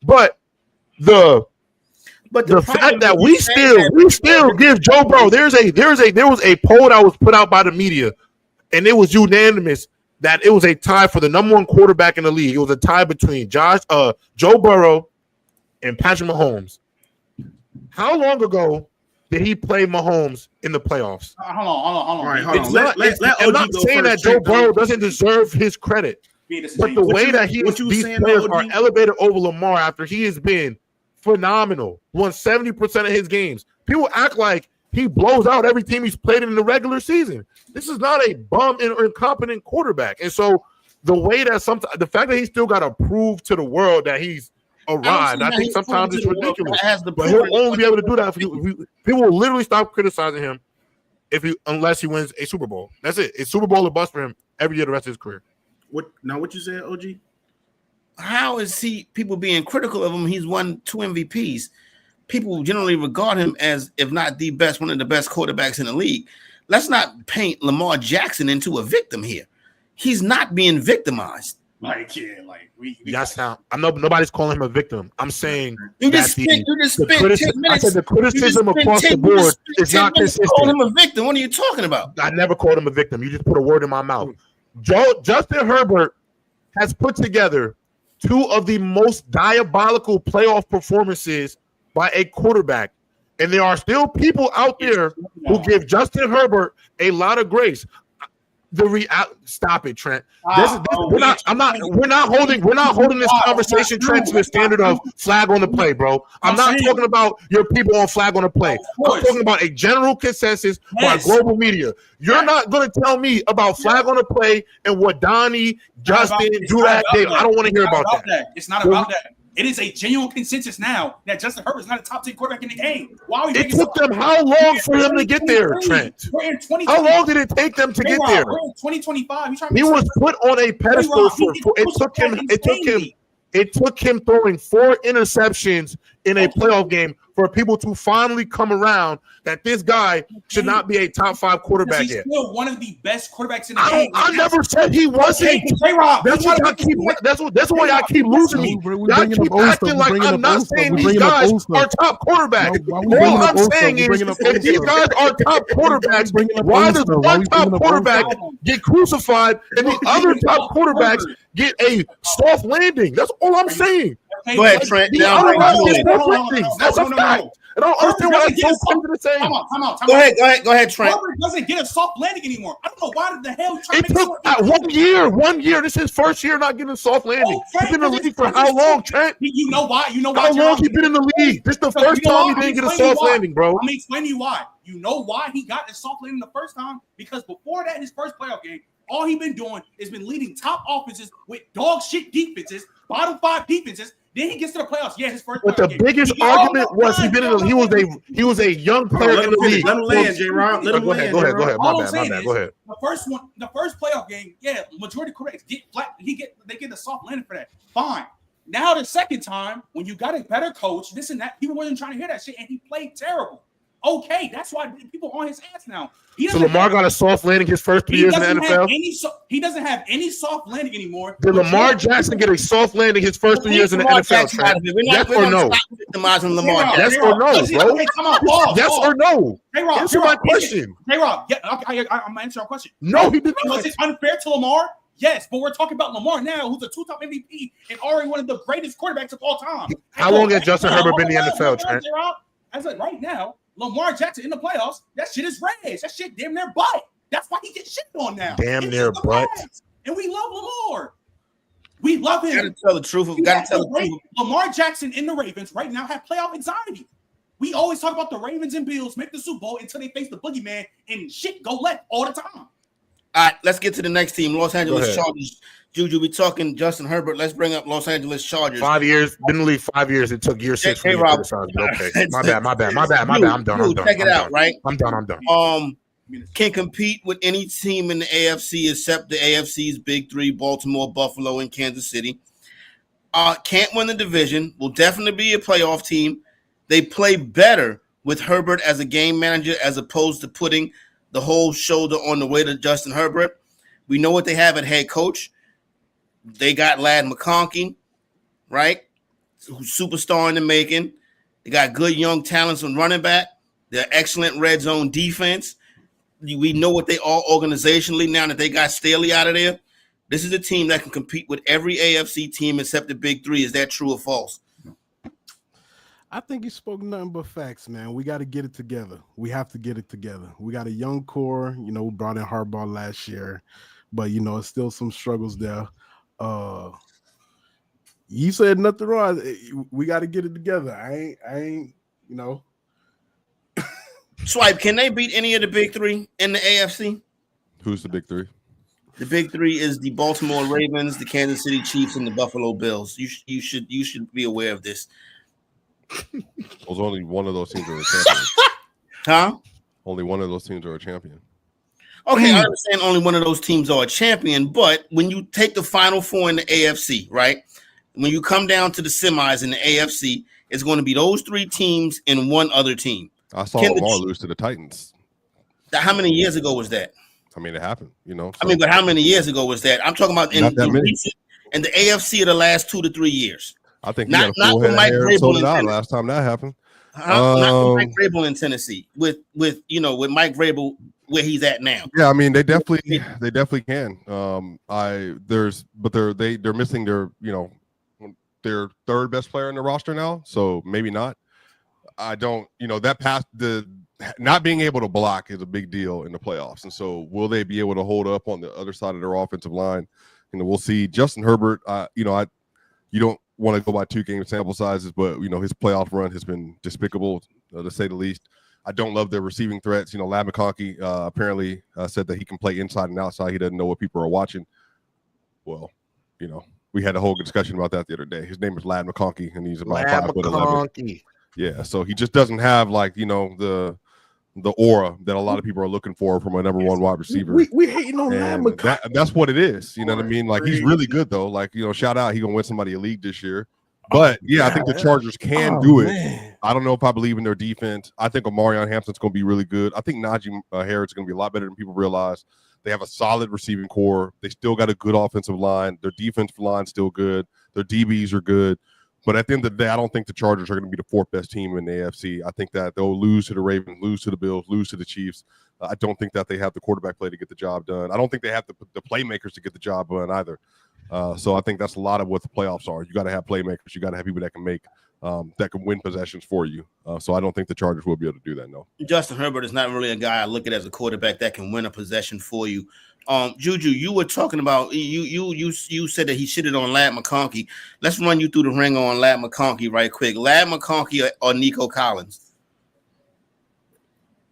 but the fact that we still give Joe Burrow. There was a poll that was put out by the media, and it was unanimous that it was a tie for the number 1 quarterback in the league. It was a tie between Joe Burrow and Patrick Mahomes. How long ago did he play Mahomes in the playoffs? Hold on. All right, hold on. I'm not saying that Joe Burrow doesn't deserve his credit, but the way that these players are elevated over Lamar after he has been phenomenal, won 70% of his games. People act like he blows out every team he's played in the regular season. This is not a bum or incompetent quarterback. And so the way that the fact that he still got to prove to the world that he's arrived, I think sometimes it's ridiculous. But he'll only be able to do that if people will literally stop criticizing him unless he wins a Super Bowl. That's it. It's Super Bowl or bust for him every year the rest of his career. What you said, OG? How is people being critical of him? He's won 2 MVPs. People generally regard him as, if not the best, one of the best quarterbacks in the league. Let's not paint Lamar Jackson into a victim here. He's not being victimized. Nobody's calling him a victim. I'm saying you just spent 10 minutes. I said the criticism across the board is not consistent. Call him a victim. What are you talking about? I never called him a victim. You just put a word in my mouth. Justin Herbert has put together 2 of the most diabolical playoff performances by a quarterback. And there are still people out there who give Justin Herbert a lot of grace. Stop it, Trent. We're not holding this conversation, Trent, to the standard of flag on the play, bro. I'm not talking about your people on flag on the play. I'm talking about a general consensus by global media. You're not going to tell me about flag on the play and what Donnie, Justin, Dulac did. I don't want to hear about that. It's not about that. It is a genuine consensus now that Justin Herbert is not a top 10 quarterback in the game. It took them how long for them to get there, Trent? How long did it take them to get there? We're in 2025. He was put on a pedestal for it took him throwing 4 interceptions in a playoff game for people to finally come around that this guy should not be a top 5 quarterback yet. He's still one of the best quarterbacks in the game. I never said he wasn't. That's why y'all keep losing me. Y'all keep acting like I'm not saying these guys are top quarterbacks. All I'm saying is if these guys are top quarterbacks, why does one top quarterback get crucified and the other top quarterbacks get a soft landing? That's all I'm saying. Go ahead, Trent. That's a fact. I don't understand why that's so crazy to say. Come on. Go ahead, Trent. Herbert doesn't get a soft landing anymore. I don't know why the hell you're trying it took 1 year. This is his first year not getting a soft landing. He's been in the league for how long, Trent? You know why? How long he been in the league? This is the first time he didn't get a soft landing, bro. Let me explain to you why. You know why he got a soft landing the first time? Because before that, his first playoff game, all he been doing is been leading top offenses with dog shit defenses, bottom 5 defenses. Then he gets to the playoffs. Yeah, his first. But the biggest argument was he was a young player in the league. Let him land, J-Rob. Let him land. Go ahead. My bad. Go ahead. The first playoff game, yeah, majority correct. Get flat. They get the soft landing for that. Fine. Now the second time, when you got a better coach, this and that, people wasn't trying to hear that shit, and he played terrible. Okay, that's why people on his ass now. So Lamar got a soft landing his first 3 years in the NFL? He doesn't have any soft landing anymore. Did Lamar Jackson get a soft landing his first 3 years in the NFL? Yes or no? Yes or no, bro? Come on, yes or no? Answer my question. J-Rob, I'm going to answer your question. No, he did not. Was it unfair to Lamar? Yes, but we're talking about Lamar now, who's a 2-time MVP and already one of the greatest quarterbacks of all time. How long has Justin Herbert been in the NFL, Trent? I said right now, Lamar Jackson in the playoffs, that shit is raised. That shit damn near butt. That's why he gets shit on now. Damn near butt. And we love Lamar. We love him. Gotta tell the truth. Gotta tell the truth. Lamar Jackson and the Ravens right now have playoff anxiety. We always talk about the Ravens and Bills make the Super Bowl until they face the boogeyman and shit go left all the time. All right, let's get to the next team. Los Angeles Chargers. Juju, we talking Justin Herbert. Let's bring up Los Angeles Chargers. 5 years. Been in the league 5 years. It took year 6 for me to criticize, but okay. My bad. I'm done. Check it out, right? I'm done. Can compete with any team in the AFC except the AFC's big three, Baltimore, Buffalo, and Kansas City. Can't win the division. Will definitely be a playoff team. They play better with Herbert as a game manager as opposed to putting the whole shoulder on the weight of Justin Herbert. We know what they have at head coach. They got Ladd McConkey, right? Superstar in the making. They got good young talents on running back. They're excellent red zone defense. We know what they are organizationally now that they got Staley out of there. This is a team that can compete with every AFC team except the big three. Is that true or false? I think he spoke nothing but facts, man. We got to get it together. We have to get it together. We got a young core. We brought in Harbaugh last year, but it's still some struggles there. You said nothing wrong. We got to get it together. I ain't. Swipe, can they beat any of the big three in the AFC? Who's the big three? The big three is the Baltimore Ravens, the Kansas City Chiefs, and the Buffalo Bills. You should be aware of this. There's only one of those teams are a champion. Huh? Only one of those teams are a champion. Okay, I understand only one of those teams are a champion, but when you take the Final Four in the AFC, right? When you come down to the semis in the AFC, it's going to be those three teams and one other team. I saw Lamar lose to the Titans. How many years ago was that? I mean, it happened, So. But how many years ago was that? I'm talking about in the AFC of the last 2 to 3 years. I think not with Mike Vrabel in Tennessee. Last time that happened. Not with Mike Vrabel in Tennessee. With Mike Vrabel where he's at now. Yeah, I mean they definitely can. They're missing their third best player in the roster now, so maybe not. I don't, not being able to block is a big deal in the playoffs, and so will they be able to hold up on the other side of their offensive line? We'll see. Justin Herbert, you don't want to go by 2-game sample sizes, but his playoff run has been despicable, to say the least. I don't love their receiving threats. Ladd McConkey apparently said that he can play inside and outside. He doesn't know what people are watching. Well, we had a whole discussion about that the other day. His name is Ladd McConkey, and he's about 5'11". Yeah, so he just doesn't have the aura that a lot of people are looking for from a number one wide receiver. We hating on Ladd McConkey. That's what it is. You know what I mean? He's really good though. Shout out, he's gonna win somebody a league this year. But yeah, I think the Chargers can do it. Man. I don't know if I believe in their defense. I think Omarion Hampton's gonna be really good. I think Najee Harris is gonna be a lot better than people realize. They have a solid receiving core. They still got a good offensive line. Their defensive line's still good. Their DBs are good. But at the end of the day, I don't think the Chargers are going to be the fourth best team in the AFC. I think that they'll lose to the Ravens, lose to the Bills, lose to the Chiefs. I don't think that they have the quarterback play to get the job done. I don't think they have the playmakers to get the job done either. So I think that's a lot of what the playoffs are. You got to have playmakers. You got to have people that can win possessions for you. So I don't think the Chargers will be able to do that. No. Justin Herbert is not really a guy I look at as a quarterback that can win a possession for you. Juju, you were talking about you said that he shitted on Ladd McConkey. Let's run you through the ring on Ladd McConkey right quick. Ladd McConkey or Nico Collins?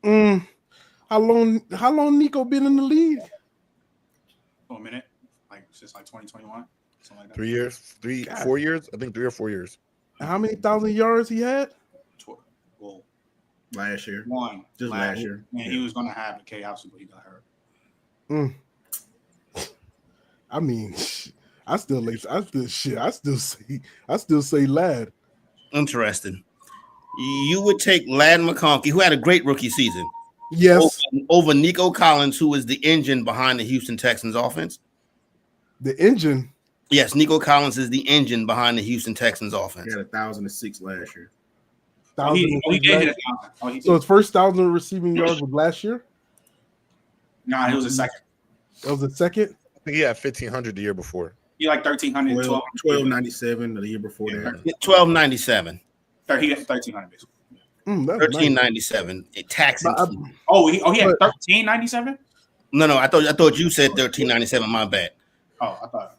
How long Nico been in the league? For a minute, since 2021, something like that. 3 years, 4 years. I think 3 or 4 years. How many thousand yards he had? Well, last year. One. Just last year. And he was going to have the chaos, but he got hurt. I mean, I still say Ladd. Interesting. You would take Ladd McConkey, who had a great rookie season. Yes. Over Nico Collins, who is the engine behind the Houston Texans offense. The engine? Yes, Nico Collins is the engine behind the Houston Texans offense. He had 1,006 last year. He did. So his first 1,000 receiving yards was last year? Nah, it was a second. It was a second? I think he had 1,500 the year before. He had 1,300. 1,297 the year before that. 1,297. He had 1,300 basically. 1,397. Taxing. He had 1,397. No. I thought you said 1,397. My bad. Oh, I thought.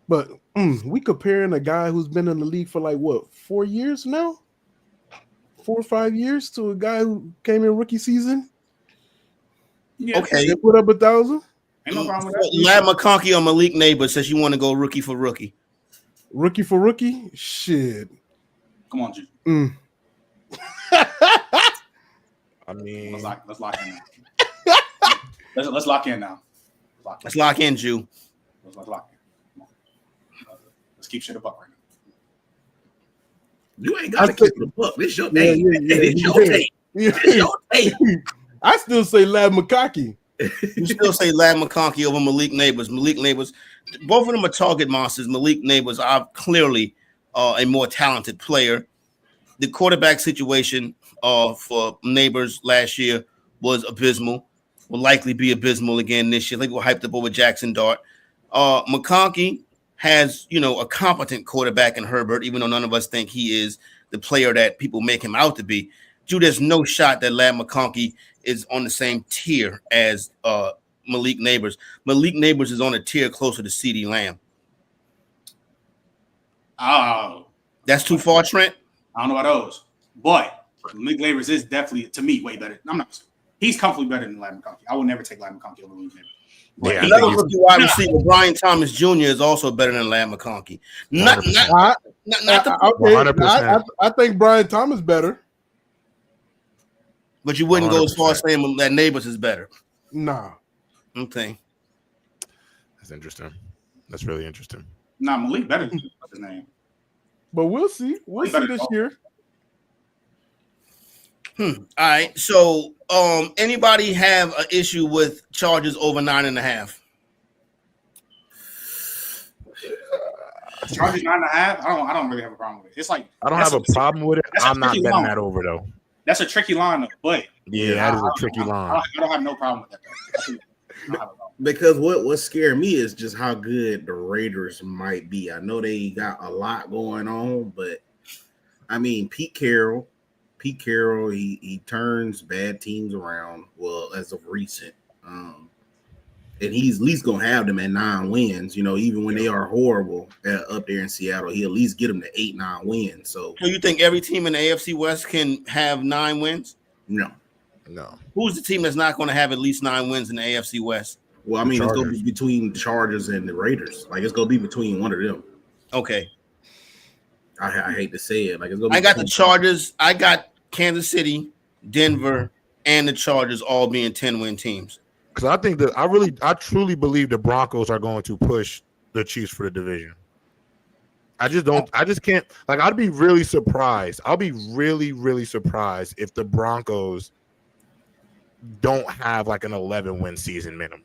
But we comparing a guy who's been in the league for like what 4 years now, 4 or 5 years to a guy who came in rookie season. Yeah. Okay, they put up 1,000. Ain't no problem with that. Lad McConkey or Malik Neighbors says you want to go rookie for rookie. Rookie for rookie, shit. Come on, Jude. I mean, Let's lock in now. let's lock in now. Let's lock in, Jew. Let's lock in. Come on. Let's keep shit above right now. You ain't got to keep the book. This your name. This your tape. This your tape. I still say Lad McConkey. You still say Lad McConkey over Malik Neighbors. Malik Neighbors, both of them are target monsters. Malik Neighbors are clearly a more talented player. The quarterback situation for Neighbors last year was abysmal. Will likely be abysmal again this year. I think we're hyped up over Jackson Dart. McConkey has, a competent quarterback in Herbert, even though none of us think he is the player that people make him out to be. Dude, there's no shot that Lad McConkey is on the same tier as Malik Neighbors. Malik Neighbors is on a tier closer to CeeDee Lamb. Oh. That's too far, Trent? I don't know about those. But Malik Neighbors is definitely, to me, way better. He's comfortably better than Lad McConkey. I would never take Lad McConkey over Malik Neighbors. Yeah, another rookie wide receiver, Brian Thomas Jr. is also better than Lad McConkey. Not the 100%. I think Brian Thomas better. But you wouldn't 100%. go as far as saying that Neighbors is better. Nah. Okay. That's interesting. That's really interesting. Nah, Malik better than his name. But we'll see. We'll see this year. All right. So, anybody have an issue with charges over 9.5? Charges 9.5. I don't really have a problem with it. It's like I don't have a problem with it. I'm not betting that over though. That's a tricky line, though. But yeah, that is a tricky line. I don't have no problem with that. Because what scared me is just how good the Raiders might be. I know they got a lot going on, but I mean, Pete Carroll, he turns bad teams around. Well, as of recent, and he's at least gonna have them at 9 wins. Even when they are horrible up there in Seattle, he at least get them to 8-9 wins. So you think every team in the AFC West can have 9 wins? No. Who's the team that's not going to have at least 9 wins in the AFC West? Well, I mean, it's going to be between the Chargers and the Raiders. Like, it's going to be between one of them. Okay. I hate to say it. Like, it's gonna be I got the Chargers. I got Kansas City, Denver, and the Chargers all being 10-win teams. Because I think that I truly believe the Broncos are going to push the Chiefs for the division. I just can't. Like, I'd be really surprised. I'll be really, really surprised if the Broncos don't have like an 11-win season minimum.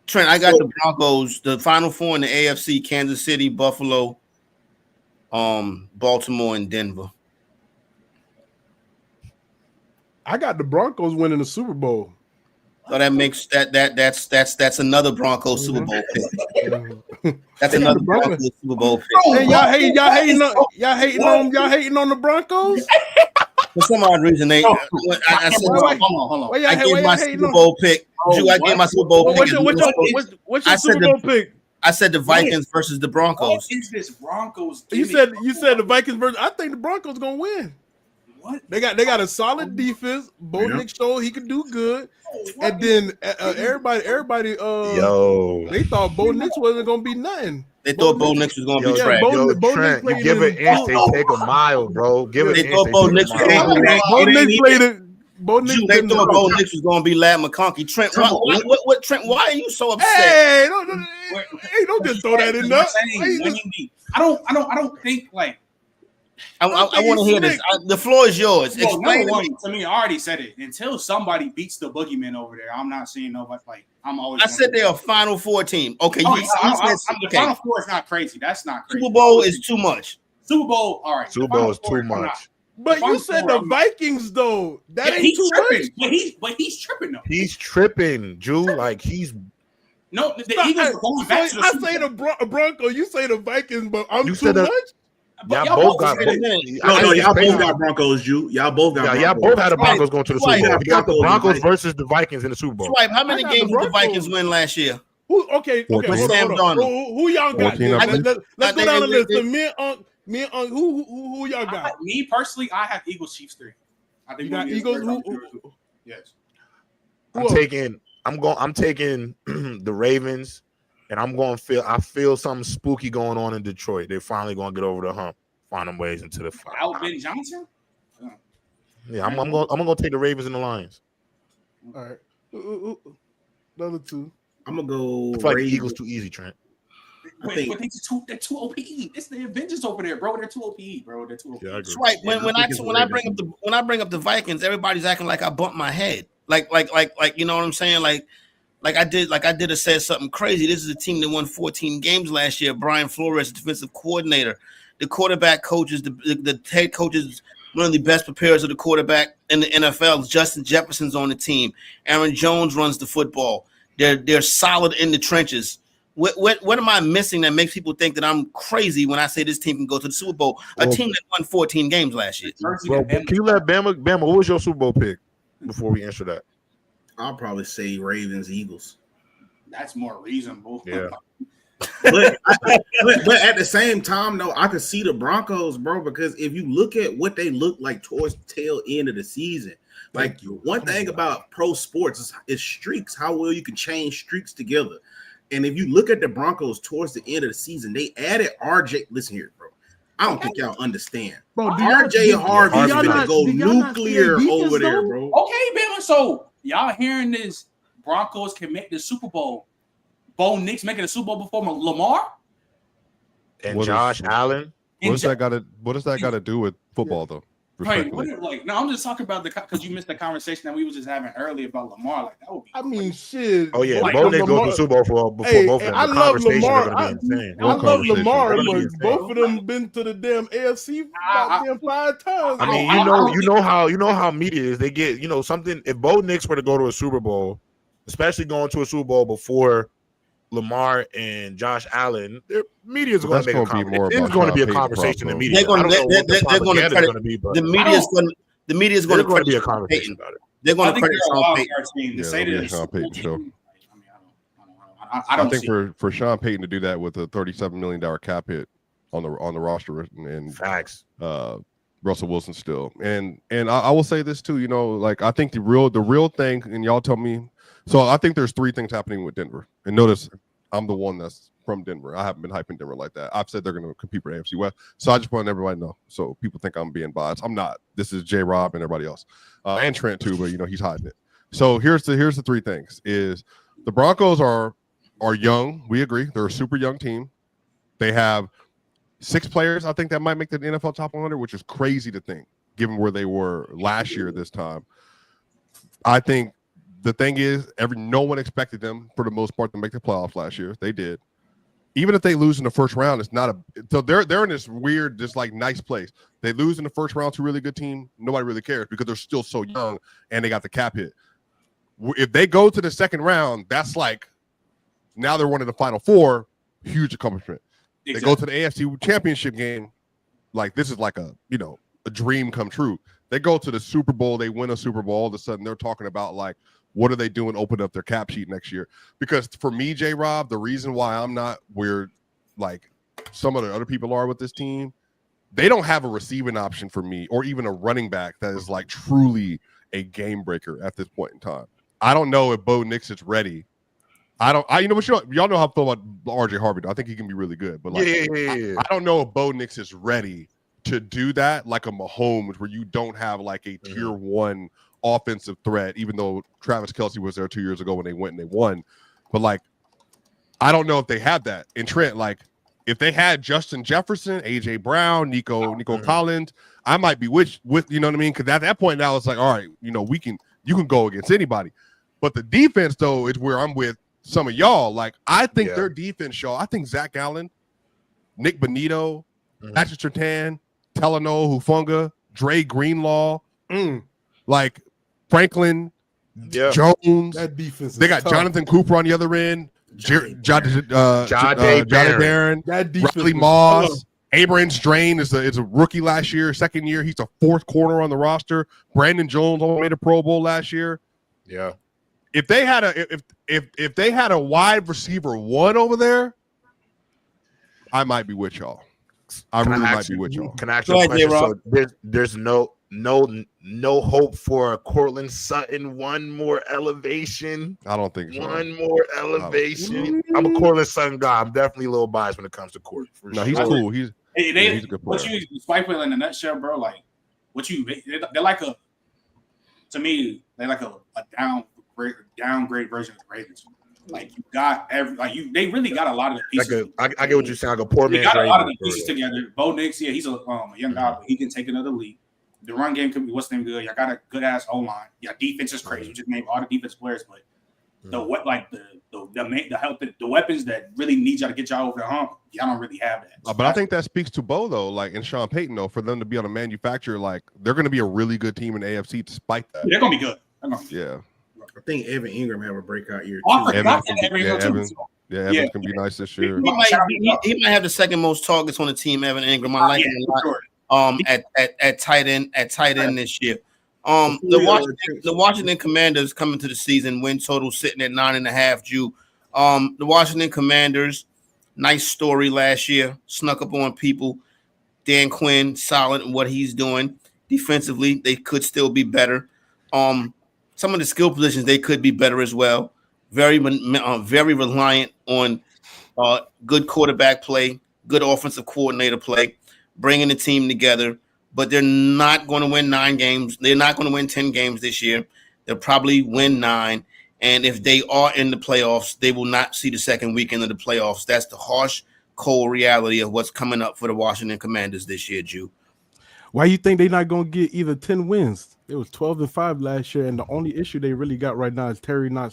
Trent, I got the Broncos, the Final Four in the AFC: Kansas City, Buffalo, Baltimore, and Denver. I got the Broncos winning the Super Bowl. So that makes that's another Broncos Super Bowl pick. That's another Broncos Super Bowl pick. Hey, y'all hating on the Broncos? For some odd reason, I said, hold on. I gave my Super Bowl pick. I gave my Super Bowl pick. What's your Super Bowl pick? I said the Vikings versus the Broncos. What is this Broncos? You said the Vikings versus. I think the Broncos gonna win. What? They got a solid defense. Bo Nick showed he could do good, and then everybody they thought Bo Nix wasn't gonna be nothing. They thought Bo Nix was gonna be trash. Trent, you give an inch, they take a mile, bro. Give it. They thought Bo Nix was gonna be Bo Nix played it. They thought Bo Nix was gonna be Lad McConkey. Trent, what? Trent, why are you so upset? Hey, don't just throw that in there. I don't think like. I want to hear this. The floor is yours. Well, number one, to me, I already said it. Until somebody beats the boogeyman over there, I'm not seeing nobody. Like I said they're a Final Four team. Okay, the Final Four is not crazy. That's not crazy. Super Bowl is too much. Super Bowl, all right. Super Bowl is too much. But you said the Vikings though. That ain't too tripping. But he's tripping though. He's tripping, Jew. Like he's. No, the Eagles are going back to the I say the Bronco. You say the Vikings, but I'm you too much. Y'all both got y'all both got Broncos, Jew. Y'all both got y'all both had the Broncos going to the Super Bowl. You got the Broncos versus the Vikings in the Super Bowl. Swipe, how many games did the Vikings win last year? Okay. Hold on. Who y'all got? Let's go down the list. Me and who y'all got? Me personally, I have Eagles Chiefs 3. I think you got Eagles. Yes. I'm taking the Ravens, and I feel something spooky going on in Detroit. They're finally going to get over the hump, find them ways into the fight. Out Ben Johnson? Yeah, I'm gonna take the Ravens and the Lions. All right. The other two. I'm gonna go. I feel like the Eagles too easy, Trent. But they're too OP. It's the Avengers over there, bro. They're too OP, bro. They're too OP. Yeah, that's right. When I bring up the Vikings, everybody's acting like I bumped my head. Like you know what I'm saying? Like I said something crazy. This is a team that won 14 games last year. Brian Flores, defensive coordinator, the quarterback coaches, the head coaches, one of the best preparers of the quarterback in the NFL. Justin Jefferson's on the team. Aaron Jones runs the football. They're solid in the trenches. What am I missing that makes people think that I'm crazy when I say this team can go to the Super Bowl? A team that won 14 games last year. Bro, can you let Bama? What was your Super Bowl pick before we answer that? I'll probably say Ravens, Eagles. That's more reasonable. Yeah. but at the same time, though, I could see the Broncos, bro, because if you look at what they look like towards the tail end of the season, like one thing about pro sports is streaks, how well you can chain streaks together. And if you look at the Broncos towards the end of the season, they added RJ. Listen here, bro. I don't think y'all understand. Bro, RJ Harvey's gonna go nuclear over there, bro. Okay, Bama. So y'all hearing this? Broncos can make the Super Bowl. Bo Nix making the Super Bowl before Lamar and Josh Allen. What does that got to do with football, though? Right, I'm just talking about because you missed the conversation that we was just having earlier about Lamar. Like that would be. I mean, shit. Oh yeah, Bo Nix goes to Super Bowl before both of them. I love Lamar. I love Lamar, but both of them been to the damn AFC goddamn 5 times. I mean, you know how media is. They get something. If Bo Nix were to go to a Super Bowl, especially going to a Super Bowl before Lamar and Josh Allen, their media is going to make a conversation. It's going to be a conversation in the media. They're going to credit the media is going to credit be a conversation about it. They're going to credit Sean Payton. Sean Payton show. I think for Sean Payton to do that with a $37 million cap hit on the roster and facts, Russell Wilson still, and I will say this too. Like I think the real thing, and y'all tell me. So I think there's 3 things happening with Denver. And notice I'm the one that's from Denver. I haven't been hyping Denver like that. I've said they're going to compete for AFC West. So I just want everybody to know. So people think I'm being biased. I'm not. This is J-Rob and everybody else. And Trent too, but he's hiding it. So here's the 3 things. Is the Broncos are young. We agree. They're a super young team. They have 6 players, I think, that might make the NFL top 100, which is crazy to think, given where they were last year this time. I think the thing is, no one expected them, for the most part, to make the playoffs last year. They did. Even if they lose in the first round, it's not so they're in this weird, just like nice place. They lose in the first round to a really good team, nobody really cares because they're still so young and they got the cap hit. If they go to the second round, that's like now they're one of the final 4, huge accomplishment. Exactly. They go to the AFC Championship game, like this is like a dream come true. They go to the Super Bowl, they win a Super Bowl, all of a sudden they're talking about like, what are they doing? Open up their cap sheet next year. Because for me, J-Rob, the reason why I'm not where like some of the other people are with this team, they don't have a receiving option for me or even a running back that is like truly a game breaker at this point in time. I don't know if Bo Nix is ready. Y'all know how I feel about RJ Harvey. I think he can be really good, but like, I don't know if Bo Nix is ready to do that like a Mahomes where you don't have like a tier 1 offensive threat, even though Travis Kelce was there 2 years ago when they went and they won. But like, I don't know if they have that. And Trent, like, if they had Justin Jefferson, AJ Brown, Nico Collins, I might be with you know what I mean? Because at that point now it's like, all right, you can go against anybody. But the defense though is where I'm with some of y'all. Like, I think their defense, y'all. I think Zach Allen, Nick Bonito, Patrick Surtain, Talanoa Hufanga, Dre Greenlaw, like Franklin, Jones. That defense. They got tough. Jonathan Cooper on the other end. Jade Barron. That defense. Riley Moss. Abrams Drain is a rookie last year. Second year, he's a 4th corner on the roster. Brandon Jones made a Pro Bowl last year. Yeah. If they had if they had a wide receiver 1 over there, I might be with y'all. I really might be with y'all. Can I ask you a question? So there's no hope for Cortland Sutton. One more elevation. I don't think so. One more elevation. I'm a Cortland Sutton guy. I'm definitely a little biased when it comes to Court. No, he's cool. He's a good player. What you swipe it in a nutshell, bro? Like they're like to me, they're like a downgrade version of the Ravens. Like they really got a lot of the pieces. I get what you're saying. Like a poor man. They got a lot of the pieces together. Bo Nix, he's a young guy, but he can take another leap. The run game could be what's name good. Y'all got a good ass O line. Yeah, defense is crazy. You just named all the defense players, but the weapons that really need y'all to get y'all over the hump, y'all don't really have that. But I think that speaks to Bo though, like and Sean Payton though, for them to be on a manufacturer, like they're going to be a really good team in the AFC despite that. They're going to be good. Yeah. I think Evan Ingram have a breakout year. Evans can be nice this year. He might have the second most targets on the team. Evan Ingram, I like him a lot. At tight end this year. The Washington Commanders coming to the season, win total sitting at 9.5. Jew. The Washington Commanders, nice story last year, snuck up on people. Dan Quinn, solid in what he's doing defensively. They could still be better. Some of the skill positions they could be better as well. Very reliant on good quarterback play, good offensive coordinator play, bringing the team together. But they're not going to win 9 games. They're not going to win 10 games this year. They'll probably win 9. And if they are in the playoffs, they will not see the second weekend of the playoffs. That's the harsh, cold reality of what's coming up for the Washington Commanders this year, Jew. Why you think they're not going to get either 10 wins? It was 12-5 last year, and the only issue they really got right now is Terry not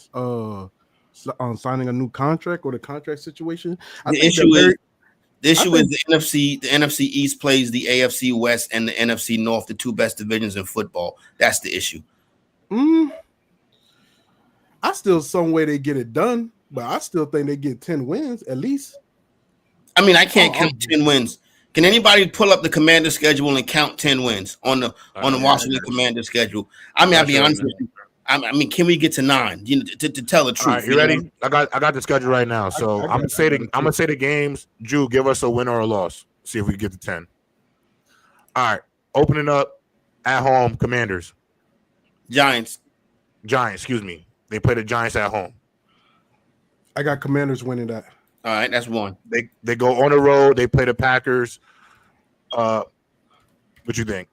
signing a new contract or the contract situation. The issue is the NFC East plays the AFC West and the NFC North, the 2 best divisions in football. That's the issue. I still some way they get it done, but I still think they get 10 wins at least. I mean, I can't count 10 wins. Can anybody pull up the Commander schedule and count 10 wins on the Washington Commander schedule? I mean, I'll be honest with you. I mean, can we get to 9? To tell the truth. All right, you ready? I got the schedule right now. So I'm gonna say the games. Drew, give us a win or a loss. See if we can get to 10. All right, opening up at home. Commanders, Giants. Excuse me. They play the Giants at home. I got Commanders winning that. All right, that's 1. They go on the road. They play the Packers. What you think?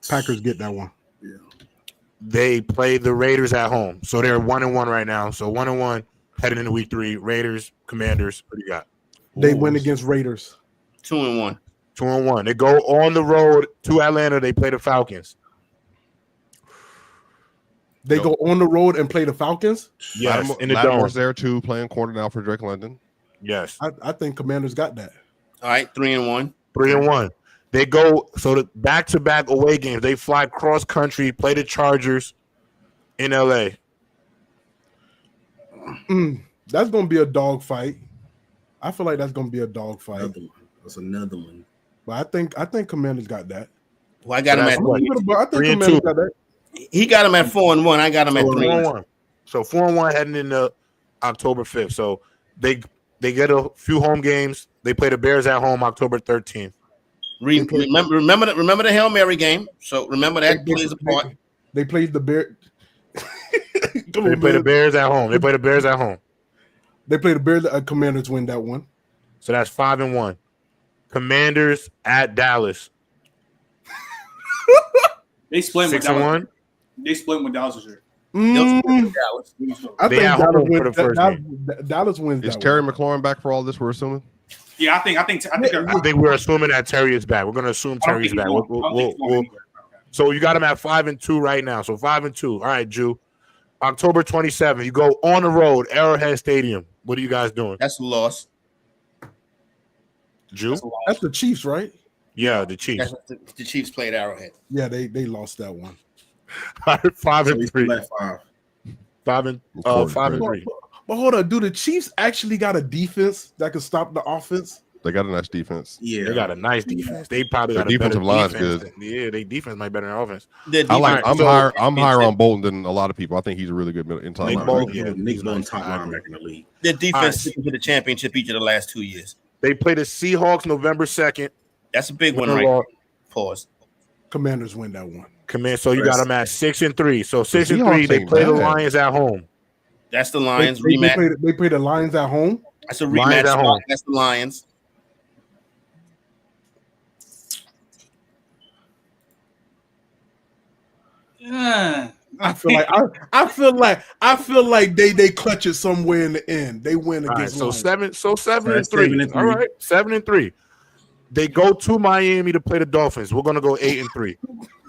Packers get that one. Yeah. They play the Raiders at home. So they're 1-1 right now. So 1-1 heading into week 3. Raiders, Commanders. What do you got? They win against Raiders. 2-1. 2-1. They go on the road to Atlanta. They play the Falcons. They go on the road and play the Falcons? Yes, in the Lattimore's there too, playing corner now for Drake London. Yes. I think Commanders got that. All right, 3-1. 3-1. They go the back-to-back away games. They fly cross country, play the Chargers in LA. That's gonna be a dog fight. I feel like that's gonna be a dog fight. That's another one. But I think Commanders got that. Well, I got him at 3-2. Got that. He got him at 4-1. I got him at 3-1. So 4-1 heading into October 5th. So they get a few home games. They play the Bears at home October 13th. Remember the Hail Mary game. So remember that plays a part. They played the Bears. They play the Bears at home. They play the Bears. Commanders win that one. So that's 5-1. Commanders at Dallas. They split 6-1. They split with Dallas this year. Dallas. I think Dallas wins for the first game. Dallas wins. Is Terry McLaurin back for all this? We're assuming. Yeah, I think we're assuming that Terry is back. We're going to assume Terry's back. So you got him at 5-2 right now. So 5-2. All right, Jew. October 27th, you go on the road, Arrowhead Stadium. What are you guys doing? That's a loss. Jew? That's the Chiefs, right? Yeah, the Chiefs. The Chiefs played Arrowhead. Yeah, they lost that one. 5-3. 5-3. But hold on, do the Chiefs actually got a defense that can stop the offense? They got a nice defense. Yeah, They got a nice defense. They probably Their got a better defensive line's defense. good. Yeah, they defense might be better than offense. I'm higher on Bolton than a lot of people. I think he's a really good inside Nick linebacker. Bolton, Nick Bolton, top linebacker in the league. Their defense took to the championship each of the last 2 years. They play the Seahawks November 2nd. That's a big one, right? Pause. Commanders win that one. So you got them at 6-3. So 6-3. They play the Lions at home. That's the Lions rematch. They play the Lions at home. That's a rematch. At home. That's the Lions. I feel like they clutch it somewhere in the end. They win against Lions. 7-3. 7-3. All right, 7-3. They go to Miami to play the Dolphins. We're gonna go 8-3.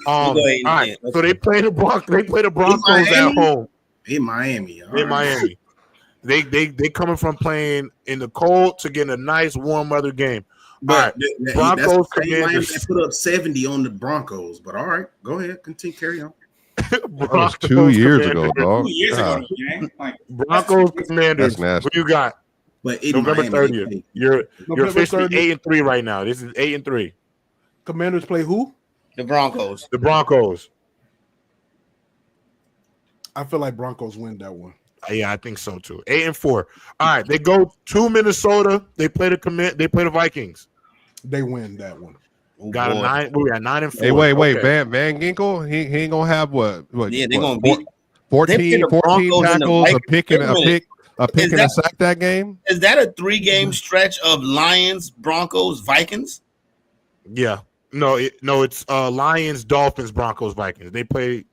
All right. So they play the Broncos. They play the Broncos at home. In Miami. In Miami. They coming from playing in the cold to getting a nice warm weather game. But Broncos Miami put up 70 on the Broncos. But all right, go ahead, continue, carry on. That was 2 years ago, dog. 2 years ago, man. Broncos Commanders. What you got? But November 30th. You're officially 8-3 right now. This is 8-3. Commanders play who? The Broncos. The Broncos. I feel like Broncos win that one. Yeah, I think so too. 8-4. All right, they go to Minnesota. They play the Vikings. They win that one. Got a 9. We got 9-4. Hey, wait. Van Ginkel, he ain't gonna have what? Yeah, they're gonna beat 14 tackles, a pick and a sack that game. Is that a 3-game stretch of Lions, Broncos, Vikings? Yeah. No, it's Lions, Dolphins, Broncos, Vikings. They play.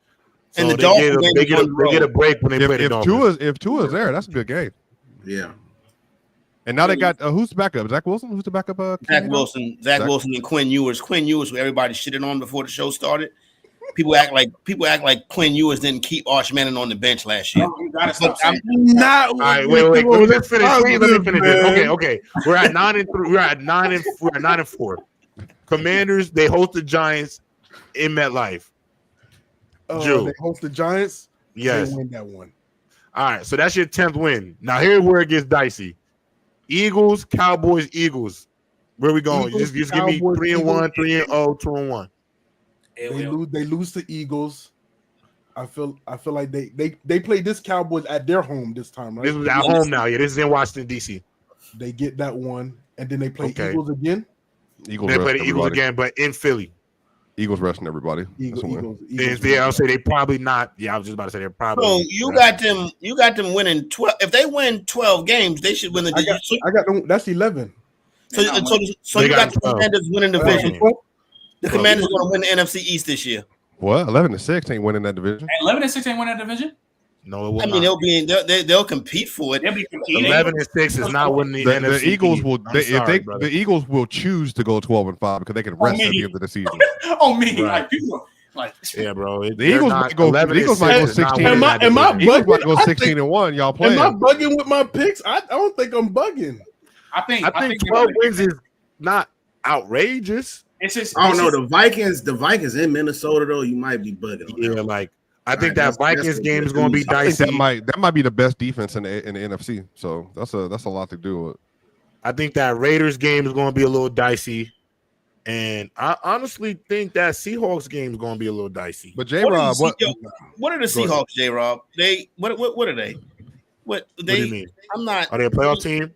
So and the Dolphins they get a break when they play the Dolphins. If Tua's there, that's a good game. Yeah. And now they got who's the backup? Zach Wilson? Who's the backup? Zach Wilson and Quinn Ewers. Quinn Ewers, who everybody shitted on before the show started. People act like Quinn Ewers didn't keep Arch Manning on the bench last year. No, you gotta stop I'm not. All right, wait. Let's finish. Let me finish this. Okay. We're at 9-3. We're at 9-4. Commanders. They host the Giants in MetLife. They host the Giants. Yes. They win that one. All right. So that's your 10th win. Now here's where it gets dicey. Eagles, Cowboys, Eagles. Where we going? Eagles, just give me 3-1, 3-0, 2-1. They lose to Eagles. I feel like they play this Cowboys at their home this time, right? This is at home now. Yeah, this is in Washington, D.C. They get that one, and then they play Eagles again. They play the Eagles again, but in Philly. Eagles resting everybody. Eagles I'll say they probably not. Yeah, I was just about to say they're probably. So you got them winning 12. If they win 12 games, they should win the division. I got them. That's 11. So you got the Commanders winning the division. The Commanders going to win the NFC East this year. What? 11-6 ain't winning that division. 11-6 ain't winning that division. No, it will I mean, they'll compete for it. They'll be competing. 11-6 is not winning the NFC. The Eagles will. The Eagles will choose to go 12-5 because they can rest at the end of the season. Oh me, Right. like people, like yeah, bro. The Eagles might go. The Eagles might go 16. Am I bugging? Eagles might go 16-1. Y'all playing? Am I bugging with my picks? I don't think I'm bugging. I think 12 wins is not outrageous. It's just. I don't know. The Vikings in Minnesota though. You might be bugging. Yeah, like I think that Vikings game is going to be dicey. That might be the best defense in the NFC. So that's a lot to do with. I think that Raiders game is going to be a little dicey, and I honestly think that Seahawks game is going to be a little dicey. But J-Rob, what are the Seahawks, J-Rob? What are they? What do you mean? I'm not. Are they a playoff team?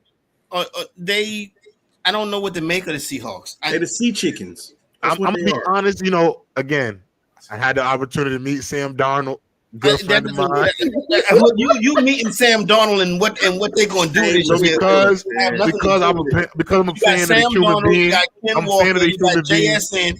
I don't know what to make of the Seahawks. They're the Sea Chickens. I'm gonna be honest. Again, I had the opportunity to meet Sam Darnold, good friend of mine. You meeting Sam Darnold and what they're gonna do this year? Because I'm a fan of the human being. I'm a fan of the human being.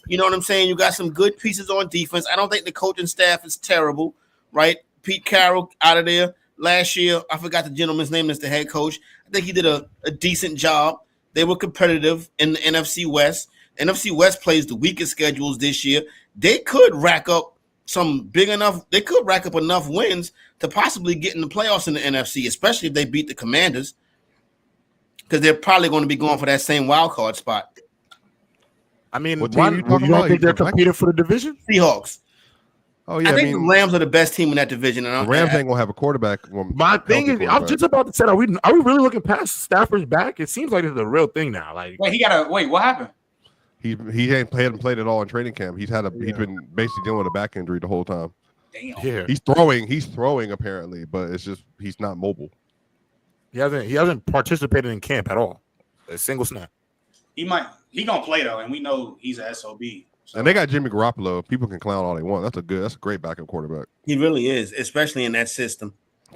You know what I'm saying? You got some good pieces on defense. I don't think the coaching staff is terrible, right? Pete Carroll out of there last year. I forgot the gentleman's name as the head coach. I think he did a decent job. They were competitive in the NFC West. NFC West plays the weakest schedules this year. They could rack up enough wins to possibly get in the playoffs in the NFC, especially if they beat the Commanders, because they're probably going to be going for that same wild card spot. I mean, what you don't think they're competing for the division? Seahawks. Oh yeah, I think the Rams are the best team in that division. And the Rams ain't gonna have a quarterback. My thing is, I'm just about to say, are we really looking past Stafford's back? It seems like it's a real thing now. Like, wait. What happened? He hadn't played at all in training camp. He's been basically dealing with a back injury the whole time. Damn. Yeah, he's throwing apparently, but it's just he's not mobile. He hasn't participated in camp at all. A single snap. He gonna play though, and we know he's a SOB. So. And they got Jimmy Garoppolo. People can clown all they want. That's a great backup quarterback. He really is, especially in that system.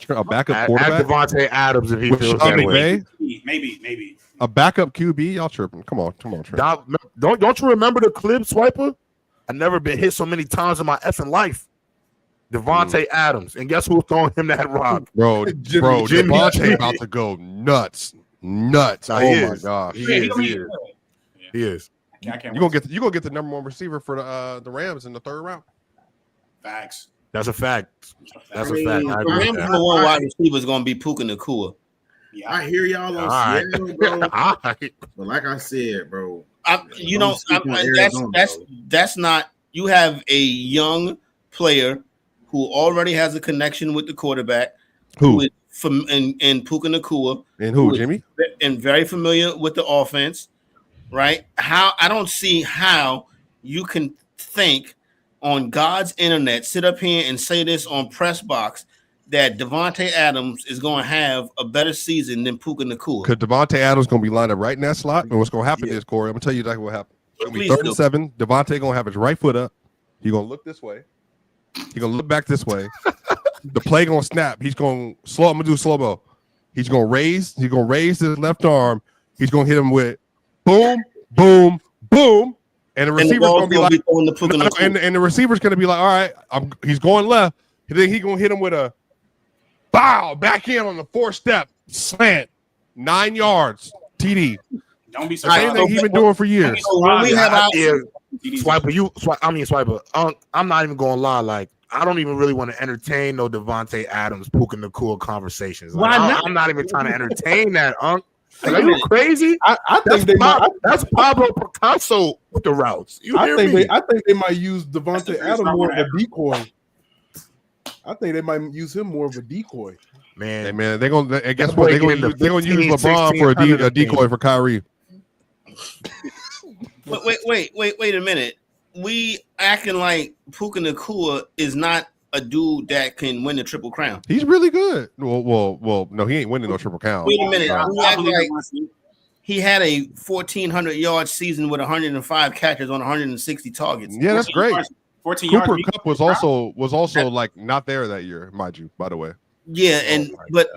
A backup quarterback. Devontae Adams if he feels that way. Maybe. A backup QB. Y'all tripping? Come on, Trent. Don't you remember the clip, Swiper? I've never been hit so many times in my effing life. Devontae Adams, and guess who's throwing him that rock? Bro, Devontae about to go nuts. Nah, oh my gosh, he is. You gonna get the number one receiver for the Rams in the third round. Facts. That's a fact. That's a The fact. Rams number one wide receiver is gonna be Puka Nacua. Yeah, I hear y'all on Seattle, bro. But like I said, bro, that's not. You have a young player who already has a connection with the quarterback. Who is and Puka Nacua. And who Jimmy? And very familiar with the offense. Right? I don't see how you can think on God's internet, sit up here and say this on Press Box that Devontae Adams is going to have a better season than Puka Nacua. Because Devontae Adams going to be lined up right in that slot. And what's going to happen is, Corey, I'm going to tell you exactly what happened. It's going to be 3rd and 7. Devontae going to have his right foot up. He's going to look this way. He's going to look back this way. The play going to snap. He's going to slow. I'm going to do slow-mo. He's going to raise his left arm. He's going to hit him with boom, boom, boom, and the receiver's gonna be like, and the receiver's gonna be like, all right, he's going left. And then he's gonna hit him with a bow back in on the 4-step slant, 9 yards, TD. Don't be surprised. Same thing he's been doing for years. When we have Swiper, I'm not even gonna lie, like. I don't even really want to entertain no Devontae Adams, Puka Nacua conversations. Like, why not? I'm not even trying to entertain that, Like, are you crazy? I think that's Pablo Picasso with the routes. I think they might use Devontae Adams more of a decoy. I think they might use him more of a decoy. Man, hey, man, they're gonna. And guess what? They're gonna use LeBron for a decoy for Kyrie. Wait a minute. We acting like Puka Nacua is not a dude that can win the Triple Crown. He's really good. Well, no, he ain't winning no Triple Crown. Wait a minute. He had a 1,400-yard season with 105 catches on 160 targets. Yeah, that's great. 14 Cooper yards. Kupp was also like not there that year, mind you. By the way. Yeah, but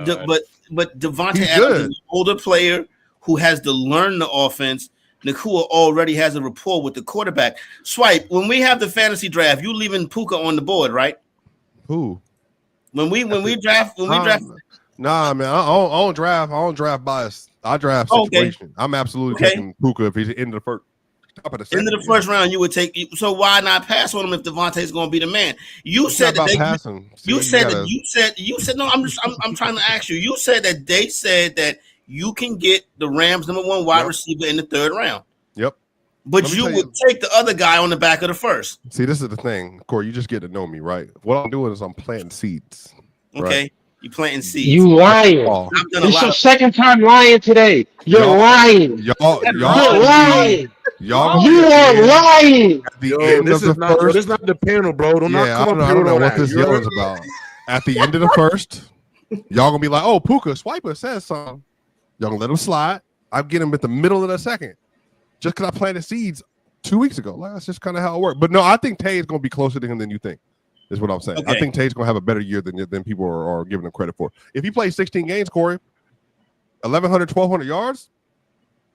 Devontae Adams is an older player who has to learn the offense. Nacua already has a rapport with the quarterback. Swipe, when we have the fantasy draft, you leaving Puka on the board, right? Who? When we draft. Nah, man, I don't draft bias. I draft situation. Okay. I'm absolutely taking Puka if he's into the first. Into the first round, you would take. So why not pass on him if Devontae's going to be the man? You said that passing. You said. No, I'm trying to ask you. You said that they said that you can get the Rams number one wide receiver in the 3rd round. Yep. But you would take the other guy on the back of the first. See, this is the thing, Corey. You just get to know me, right? What I'm doing is I'm planting seeds. Okay. Right? You planting seeds. You lying. It's your second time lying today. You're lying. You're lying. You are lying. This is not the panel, bro. I don't know what this yell is about. At the end of the first, y'all gonna be like, "Oh, Puka Swiper says something." Y'all gonna let him slide. I get him at the middle of the second, just because I planted seeds 2 weeks ago. Like, that's just kind of how it worked. But no, I think Tay is gonna be closer to him than you think. Is what I'm saying. Okay. I think Tay's gonna have a better year than people are giving him credit for. If he plays 16 games, Corey, 1,100, 1,200 yards,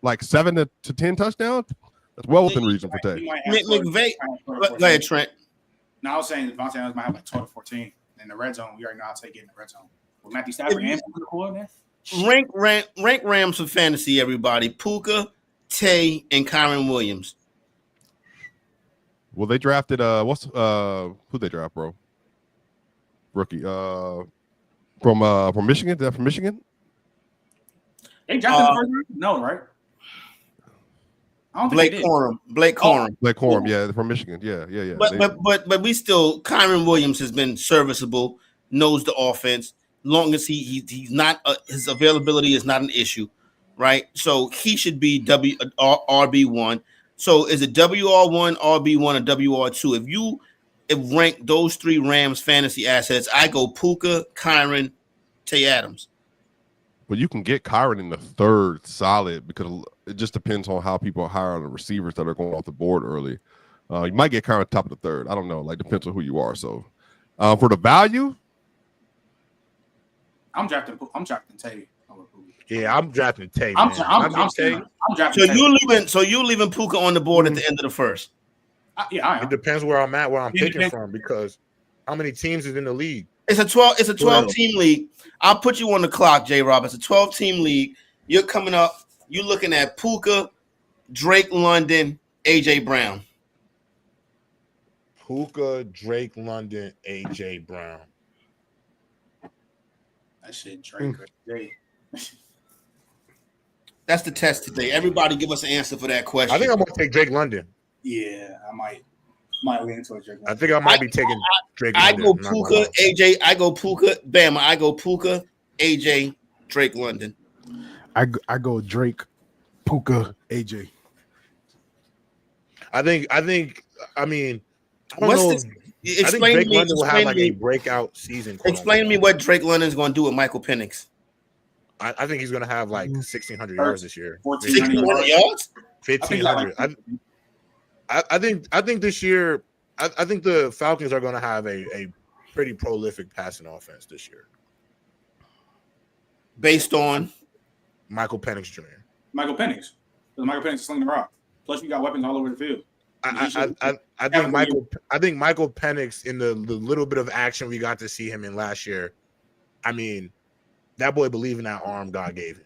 like 7 to 10 touchdowns, that's well within reason for Tay. Go ahead, Trent. No, I was saying Devontae Adams might have like 12 to 14 in the red zone. We already know how to take it in the red zone. With Matthew Stafford and Puka there. Rank Rams for fantasy, everybody. Puka, Tay, and Kyron Williams. Well, they drafted who they draft, bro? Rookie. From Michigan. They're from Michigan. They drafted the first round? No, right? Blake Corum, yeah, from Michigan. Yeah. But we still, Kyron Williams has been serviceable, knows the offense. Long as he's not his availability is not an issue, right? So he should be RB1. So is it WR1, RB1, or WR2? If you rank those three Rams fantasy assets, I go Puka, Kyron, Tay Adams. But you can get Kyron in the third solid because it just depends on how people hire the receivers that are going off the board early. You might get Kyron top of the third. I don't know. Like, depends on who you are. So for the value, I'm drafting Tay. Yeah, I'm drafting Tay. I'm drafting Tay. So you leaving Puka on the board at the end of the first? I am. It depends where I'm at, where I'm picking from, because how many teams is in the league? It's a 12 team league. I'll put you on the clock, J. Rob. It's a 12 team league. You're coming up. You're looking at Puka, Drake London, AJ Brown. Puka, Drake London, AJ Brown. That shit, Drake. That's the test today. Everybody give us an answer for that question. I think I'm going to take Drake London. Yeah, I might lean towards Drake London. I think I might be taking Drake London. I go Puka, AJ. I go Puka, Bama. I go Puka, AJ, Drake London. I go Drake, Puka, AJ. I mean, Explain I think Drake London will have like a breakout season. Explain to me what Drake London is going to do with Michael Penix. I think he's going to have like 1,600 yards this year. 1,600 yards? 1,500. I think this year, I think the Falcons are going to have a pretty prolific passing offense this year. Based on? Michael Penix Jr. Michael Penix. Because Michael Penix is slinging the rock. Plus, you got weapons all over the field. I think Michael Penix, in the little bit of action we got to see him in last year, I mean, that boy believed in that arm God gave him.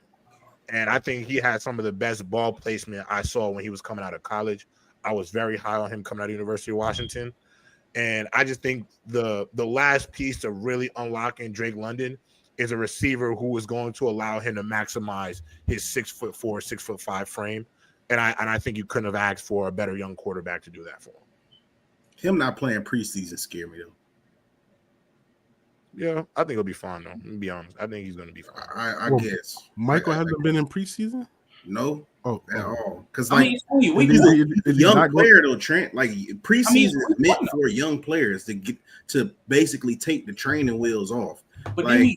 And I think he had some of the best ball placement I saw when he was coming out of college. I was very high on him coming out of University of Washington. And I just think the last piece to really unlocking Drake London is a receiver who is going to allow him to maximize his 6'4", 6'5" frame. And I think you couldn't have asked for a better young quarterback to do that for him. Him not playing preseason scared me though. Yeah, I think he'll be fine though. To be honest, I think he's going to be fine. I guess Michael hasn't been in preseason. No, at all. Because he's a young player though, Trent. Like preseason is meant for young players to get to basically take the training wheels off. But like,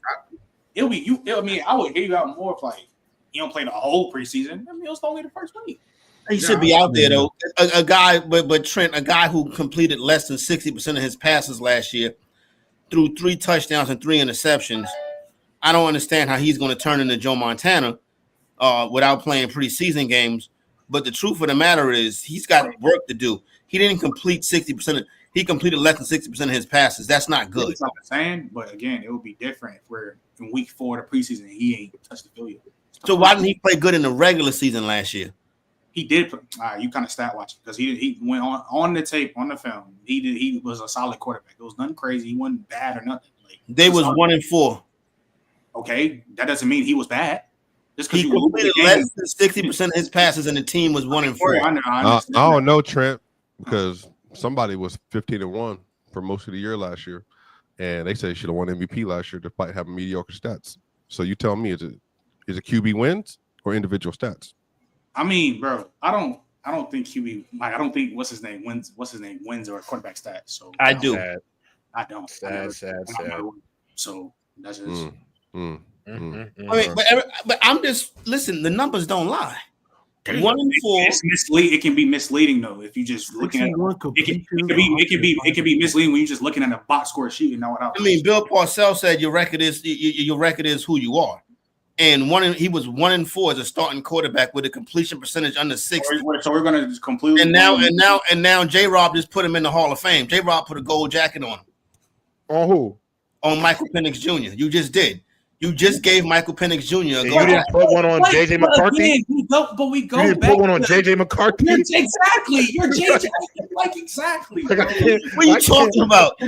I would hear you out more if like you don't play the whole preseason. I mean, it was only the first week. He should be out there though. A guy, but Trent, a guy who completed less than 60% of his passes last year, threw 3 touchdowns and 3 interceptions. I don't understand how he's going to turn into Joe Montana without playing preseason games. But the truth of the matter is he's got work to do. He didn't complete 60%. He completed less than 60% of his passes. That's not good. That's what I'm saying, but again, it would be different if we're in week 4 of the preseason and he ain't touched the field yet. So why didn't he play good in the regular season last year? He did. You kind of stat watching because he went on the tape, on the film. He was a solid quarterback. It was nothing crazy. He wasn't bad or nothing. Like, they was 1-4. Okay, that doesn't mean he was bad. Just because he completed less than 60% of his passes and the team was 1-4. I don't know, Trent, because somebody was 15-1 for most of the year last year, and they said he should have won MVP last year despite having mediocre stats. So you tell me, is it QB wins or individual stats? I mean, bro, I don't think QB. Like, I don't think what's his name wins or quarterback stats. So I do. I don't. Sad. So that's just. I mean, but I'm just listen. The numbers don't lie. 1-4. It's misleading. It can be misleading though if you just looking at it can be misleading when you're just looking at a box score sheet and not what I mean. Bill Parcells said your record is who you are. And he was 1-4 as a starting quarterback with a completion percentage under 60. So we're gonna just completely and now J-Rob just put him in the Hall of Fame. J-Rob put a gold jacket on him. On who? On Michael Penix Jr. You just did. You just gave Michael Penix Jr. a gold jacket. You didn't put one on JJ McCarthy. Again, we go you didn't put one on JJ McCarthy. Exactly. You're JJ. Like exactly. What are you talking about?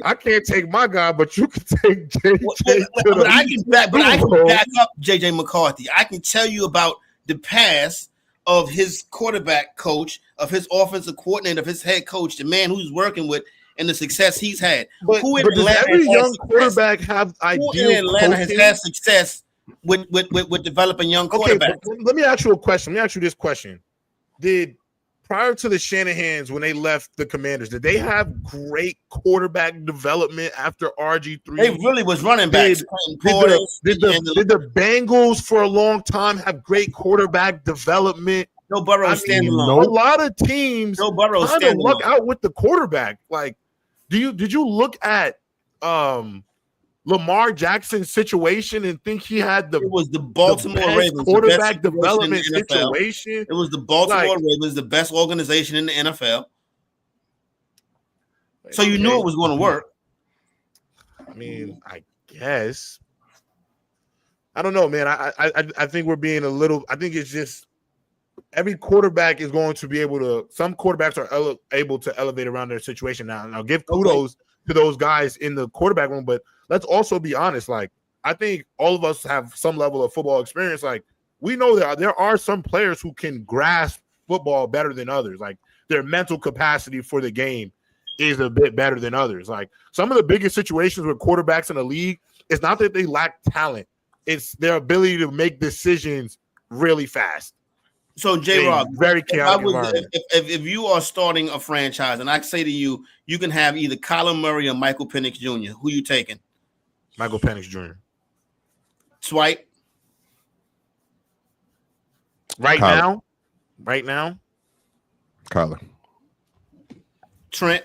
I can't take my guy, but you can take JJ. But I can back up JJ McCarthy. I can tell you about the past of his quarterback coach, of his offensive coordinator, of his head coach, the man who's working with, and the success he's had. But does every young quarterback have ideal coaching? Who in Atlanta has had success with developing young quarterbacks? Okay, let me ask you a question. Let me ask you this question. Prior to the Shanahans, when they left the Commanders, did they have great quarterback development after RG3? They really was running backs. Did the Bengals for a long time have great quarterback development? No Burrow standalone. A lot of teams kind of luck out with the quarterback. Like, did you look at Lamar Jackson's situation and think he had it was the Baltimore Ravens quarterback development situation? It was the Baltimore Ravens, the best organization in the NFL. So you knew it was going to work. I mean, I guess. I don't know, man. I think we're being a little. I think it's just every quarterback is going to be able to. Some quarterbacks are able to elevate around their situation now. And I'll give kudos to those guys in the quarterback room, but let's also be honest. Like, I think all of us have some level of football experience. Like, we know that there are some players who can grasp football better than others. Like, their mental capacity for the game is a bit better than others. Like, some of the biggest situations with quarterbacks in the league, it's not that they lack talent. It's their ability to make decisions really fast. So, J-Rob, very chaotic. If you are starting a franchise, and I say to you, you can have either Kyler Murray or Michael Penix Jr. Who you taking? Michael Penix Jr. Swipe. Right now. Kyler. Trent.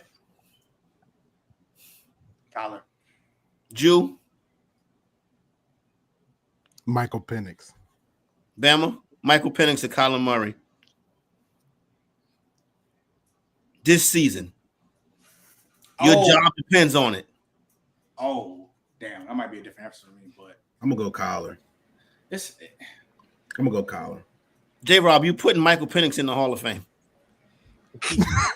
Kyler. Jew. Michael Penix. Bama. Michael Penix or Kyler Murray this season. Your job depends on it. Oh, damn. That might be a different answer for me, but I'm going to go Kyler. I'm going to go Kyler. J-Rob, you putting Michael Penix in the Hall of Fame.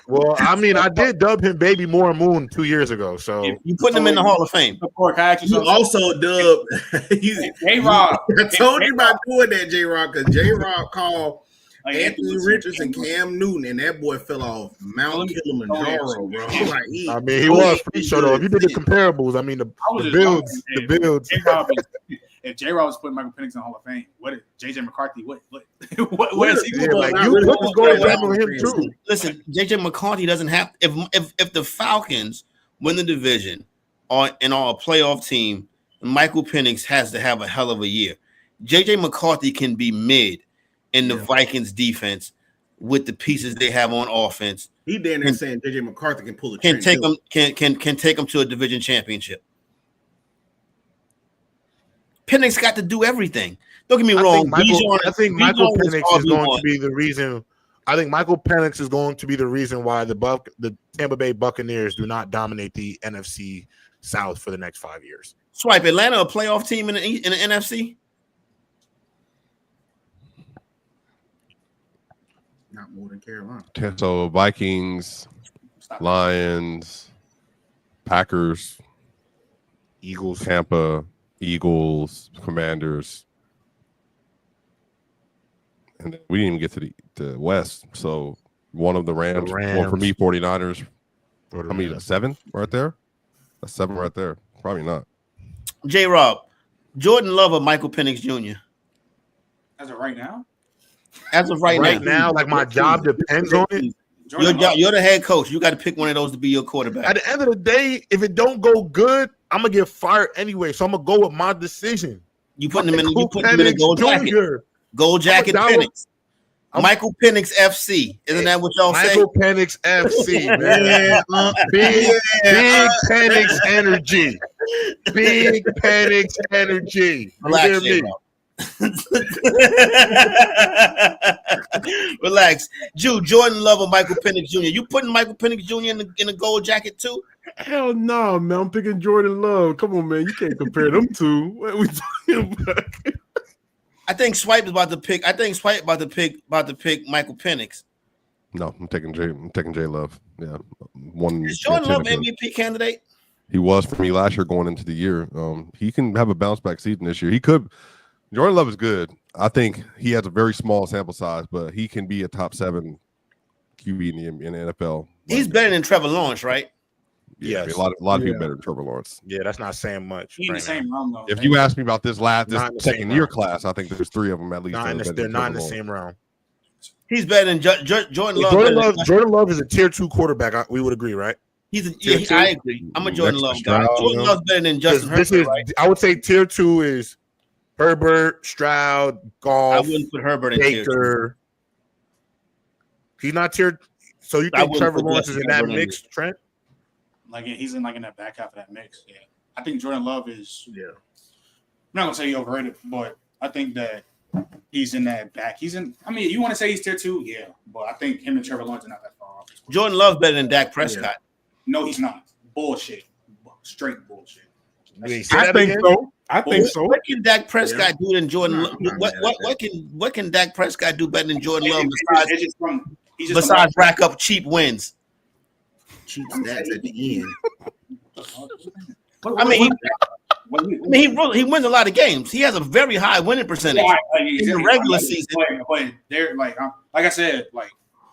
Well, I mean, I did dub him Baby Moore Moon 2 years ago. So you putting him in the Hall of Fame. You also dubbed J-Rob. I told you about doing that, J-Rob, because J-Rob called Anthony Richardson and Cam Newton, and that boy fell off Mount Kilimanjaro, bro. Like, I mean, he was pretty sure though. If you did the comparables, I mean, the builds. If J-Rob was putting Michael Penix in the Hall of Fame, what is J.J. McCarthy? What is he? Like, you put the goal on him too. Listen, J.J. McCarthy doesn't have. If the Falcons win the division and are a playoff team, Michael Penix has to have a hell of a year. J.J. McCarthy can be mid in the Vikings defense with the pieces they have on offense. He damn near saying J.J. McCarthy can pull a can take them to a division championship. Penix got to do everything. Don't get me wrong. I think Michael Penix is going to be the reason. I think Michael Penix is going to be the reason why the Tampa Bay Buccaneers do not dominate the NFC South for the next 5 years. Swipe Atlanta a playoff team in the NFC? Not more than Carolina. So Vikings, Lions, Packers, Eagles, Tampa, Eagles, Commanders, and we didn't even get to the West. So one of the Rams. One for me, 49ers. I mean, 7 right there. That's 7 right there. Probably not. J-Rob, Jordan Love or Michael Penix Jr.? As of right now? As of right now, like my job depends on it. You're the head coach. You got to pick one of those to be your quarterback. At the end of the day, if it don't go good, I'm gonna get fired anyway. So I'm gonna go with my decision. You putting him in a gold jacket. Gold jacket Penix. Michael Penix FC. Isn't that what y'all say? Michael Penix FC, man. Big Penix energy. Big Penix energy. Relax, Relax. Jordan Love or Michael Penix Jr. You putting Michael Penix Jr. in the gold jacket too? Hell no, man. I'm picking Jordan Love. Come on, man. You can't compare them two. What are we talking about? I think Swipe is about to pick. Michael Penix. No, I'm taking J Love. Yeah, one. Is Jordan Love MVP candidate? He was for me last year going into the year. He can have a bounce back season this year. He could. Jordan Love is good. I think he has a very small sample size, but he can be a top 7 QB in the NFL. He's better than Trevor Lawrence, right? Yeah, yes. A lot of people better than Trevor Lawrence. Yeah, that's not saying much. He's in the same round, though. If you ask me about this second year class, I think there's 3 of them at least. They're not in the same round. He's better than Jordan Love. Jordan Love is a tier 2 quarterback. We would agree, right? I agree. I'm a Jordan Love guy. Jordan Love's better than Justin Herbert, right? I would say tier 2 is Herbert, Stroud, Goff. I wouldn't put Herbert in Baker. He's not tier. So you think Trevor Lawrence is in that mix, Trent? Like he's in that back half of that mix. Yeah, I think Jordan Love is. Yeah, I'm not gonna say he's overrated, but I think that he's in that back. He's in. I mean, you want to say he's tier 2? Yeah, but I think him and Trevor Lawrence are not that far off. Jordan Love better than Dak Prescott. Yeah. No, he's not. Bullshit. Straight bullshit. I think so. I think so. What can Dak Prescott do than Jordan Love? What can Dak Prescott do better than Jordan Love besides rack up cheap wins? Cheap stats at the end. I mean, he wins a lot of games. He has a very high winning percentage in the regular season. But they're like I said,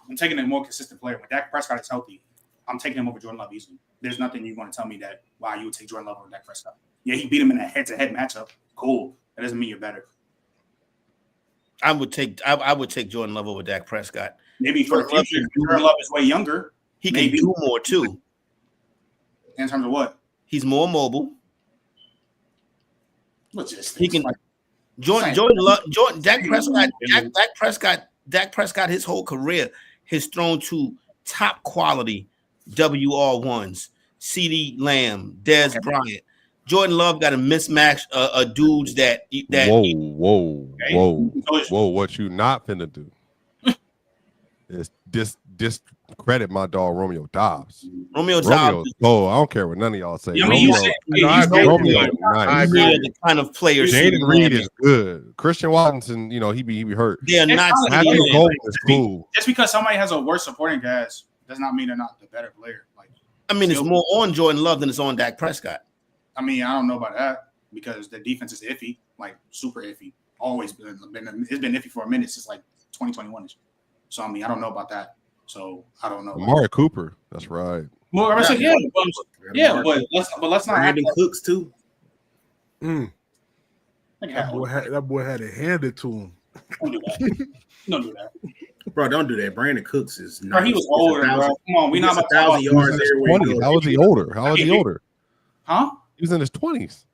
I'm taking a more consistent player. When Dak Prescott is healthy, I'm taking him over Jordan Love easily. There's nothing you want to tell me that you would take Jordan Love over Dak Prescott. Yeah, he beat him in a head-to-head matchup. Cool. That doesn't mean you're better. I would take Jordan Love over Dak Prescott. Maybe for the future, Jordan Love is way younger. He can do more too. In terms of what? He's more mobile. He can. Dak Prescott, his whole career has thrown to top quality WR1s, CeeDee Lamb, Dez Bryant. Jordan Love got a mismatch of dudes that whoa. What you not finna do is discredit my dog Romeo Dobbs. Romeo Dobbs. Oh, I don't care what none of y'all say. Romeo, I agree. The kind of player. Jaden Reed is good. Christian Watson, he be hurt. They're not. Is cool. Just because somebody has a worse supporting cast does not mean they're not the better player. It's more on Jordan Love than it's on Dak Prescott. I mean, I don't know about that because the defense is iffy, super iffy. Always been it's been iffy for a minute since 2021ish. So I mean, I don't know about that. So I don't know. Amari Cooper, that's right. Well, but let's not. Brandon Cooks too. That boy had it handed to him. Don't do that. Don't do that. Bro, don't do that. Brandon Cooks is not. Bro, he was older, bro. Come on, we not about 1,000 yards everywhere. How was he older? Huh? He was in his 20s.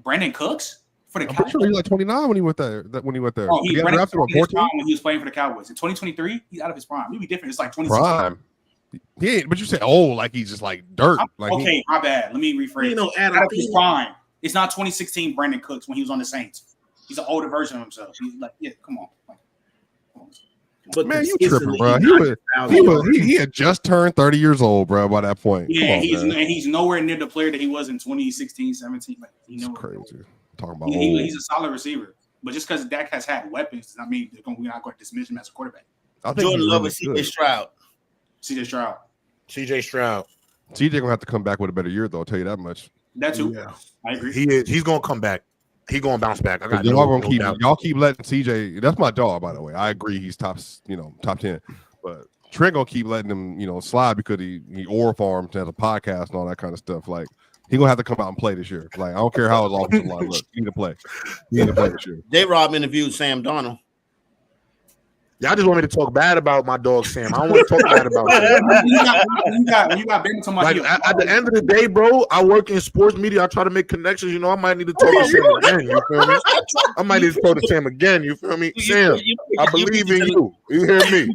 Brandon Cooks for the Cowboys. I'm pretty sure he was 29 when he went there. Oh, he got drafted when he was playing for the Cowboys. In 2023, he's out of his prime. Maybe different. It's 2016. Prime. Yeah, but you said he's just dirt. Okay, my bad. Let me rephrase. Out of his prime. It's not 2016 Brandon Cooks when he was on the Saints. He's an older version of himself. He's come on. But man, you tripping, bro. He had just turned 30 years old, bro, by that point. Yeah, he's nowhere near the player that he was in 2016, 17. It's crazy. Talking about he's a solid receiver. But just because Dak has had weapons does not mean we're not going to dismiss him as a quarterback. Jordan Love and CJ Stroud. CJ Stroud gonna have to come back with a better year, though. I'll tell you that much. That too. Yeah. I agree. He's gonna come back. He gonna bounce back. Y'all keep letting CJ. That's my dog, by the way. I agree. He's top 10. But Trent gonna keep letting him, slide because he oral farms as a podcast and all that kind of stuff. He gonna have to come out and play this year. I don't care how his offensive line looks. He need to play. This year. J-Rob interviewed Sam Darnold. Y'all just want me to talk bad about my dog Sam. I don't want to talk bad about him. You got Ben talking about at the end of the day, bro, I work in sports media. I try to make connections. I might need to talk to Sam again. You feel me? I might need to talk to Sam again. You feel me? Sam, I believe in you. You hear me?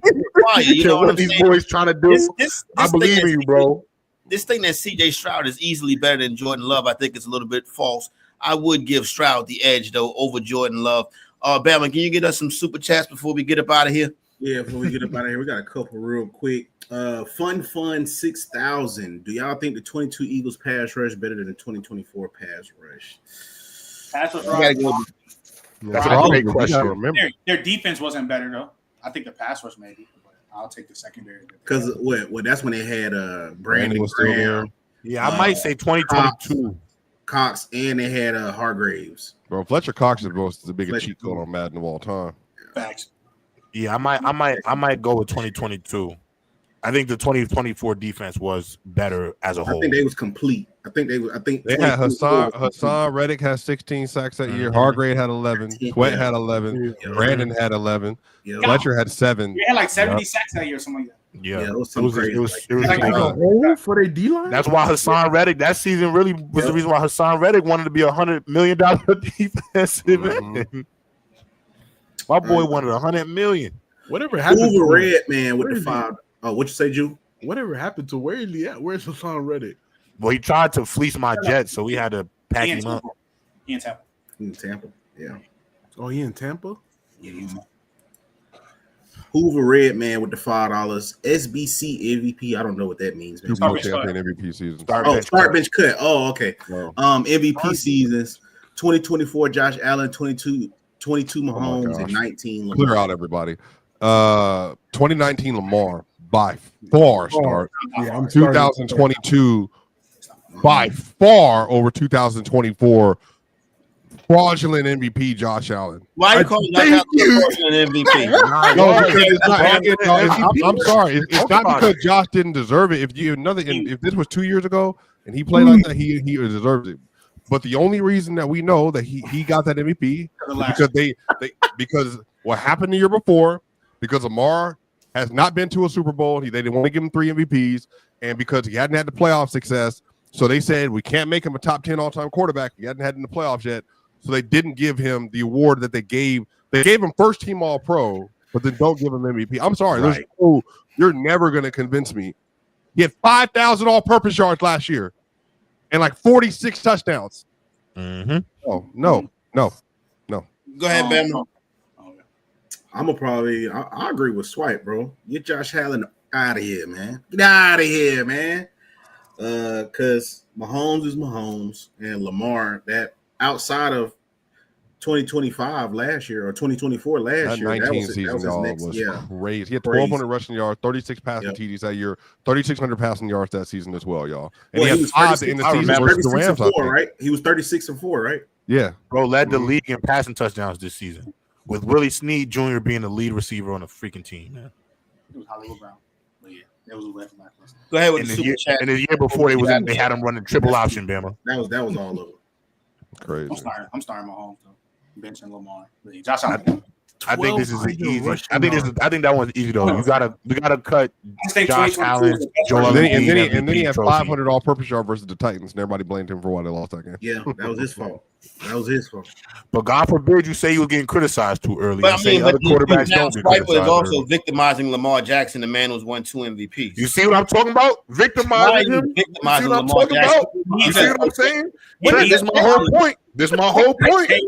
You know what these boys trying to do? I believe in you, bro. This thing that CJ Stroud is easily better than Jordan Love, I think it's a little bit false. I would give Stroud the edge, though, over Jordan Love. Bama, can you get us some super chats before we get up out of here? Yeah, before we get up out of here, we got a couple real quick. Fun 6000. Do y'all think the 22 Eagles pass rush better than the 2024 pass rush? That's what's wrong. That's a great question. Their defense wasn't better though. I think the pass rush maybe, but I'll take the secondary. Because that's when they had Brandon Graham. Yeah, I might say 2022. Cox, and they had Hargraves. Bro, Fletcher Cox is the biggest cheat code on Madden of all time. Facts. Yeah, I might go with 2022. I think the 2024 defense was better as a whole. I think they was complete. I think they had Hassan Reddick had 16 sacks that year. Hargrave had 11. Sweat had 11. Brandon had 11. Fletcher had 7. They had like 70 sacks that year or something like that. Yeah, it was for their D line. That's why Hassan Reddick that season really was the reason why Hassan Reddick wanted to be $100 million defensive end. My boy wanted $100 million. Whatever happened to Red man with the 5. Oh, what you say, Jew? Whatever happened to where is he at? Where's Hassan Reddick? Well, he tried to fleece my Jets, so we had to pack him up. He in Tampa. Yeah. Oh, he in Tampa? Yeah. Hoover Red man with the $5. SBC MVP. I don't know what that means. Super champion MVP season. Start bench cut. Oh, okay. Wow. MVP seasons 2024 Josh Allen, 22 Mahomes, and 19 Lamar. Clear out everybody. 2019 Lamar by far start. 2022 by far over 2024 fraudulent MVP Josh Allen. Why are you calling that fraudulent MVP? No, because it's not. I'm sorry. It's not because Josh didn't deserve it. If this was 2 years ago and he played like that, he deserves it. But the only reason that we know that he got that MVP is because what happened the year before, because Lamar has not been to a Super Bowl. They didn't want to give him 3 MVPs, and because he hadn't had the playoff success, so they said we can't make him a top 10 all-time quarterback. He hadn't had in the playoffs yet, so they didn't give him the award that they gave. They gave him first team All-Pro, but then don't give him MVP. I'm sorry, you're never going to convince me. He had 5,000 all-purpose yards last year and like 46 touchdowns. Mm-hmm. Oh, no. Go ahead, Ben. I agree with Swipe, bro. Get Josh Allen out of here, man. Get out of here, man. Because Mahomes is Mahomes, and Lamar, that outside of 2025 last year or 2024 last year, that was crazy. He had 1,200 rushing yards, 36 passing TDs that year, 3,600 passing yards that season as well, y'all. And he had 5 in the season versus the Rams, right? He was 36-4, right? Yeah. Bro led the league in passing touchdowns this season, with Willie Snead Jr. being the lead receiver on the freaking team, man. It was Hollywood Brown. But yeah, that was left. Go ahead with the super chat. And the year before they had him running triple option, Bama. That was all of it. Crazy. I'm starting Mahomes though. Benching Lamar. Josh Allen. I think this is an easy. I think that one's easy though. We gotta cut Josh Allen, Joel and then he had 500 all-purpose yards versus the Titans, and everybody blamed him for why they lost that game. Yeah, that was his fault. But God forbid you say he was getting criticized too early. But other quarterbacks don't get criticized. Was also victimizing Lamar Jackson, the man who's won 2 MVPs. You see what I'm talking about? Victimizing him. Victimizing Lamar Jackson. You see what I'm saying? This is my whole point. This is my whole point. This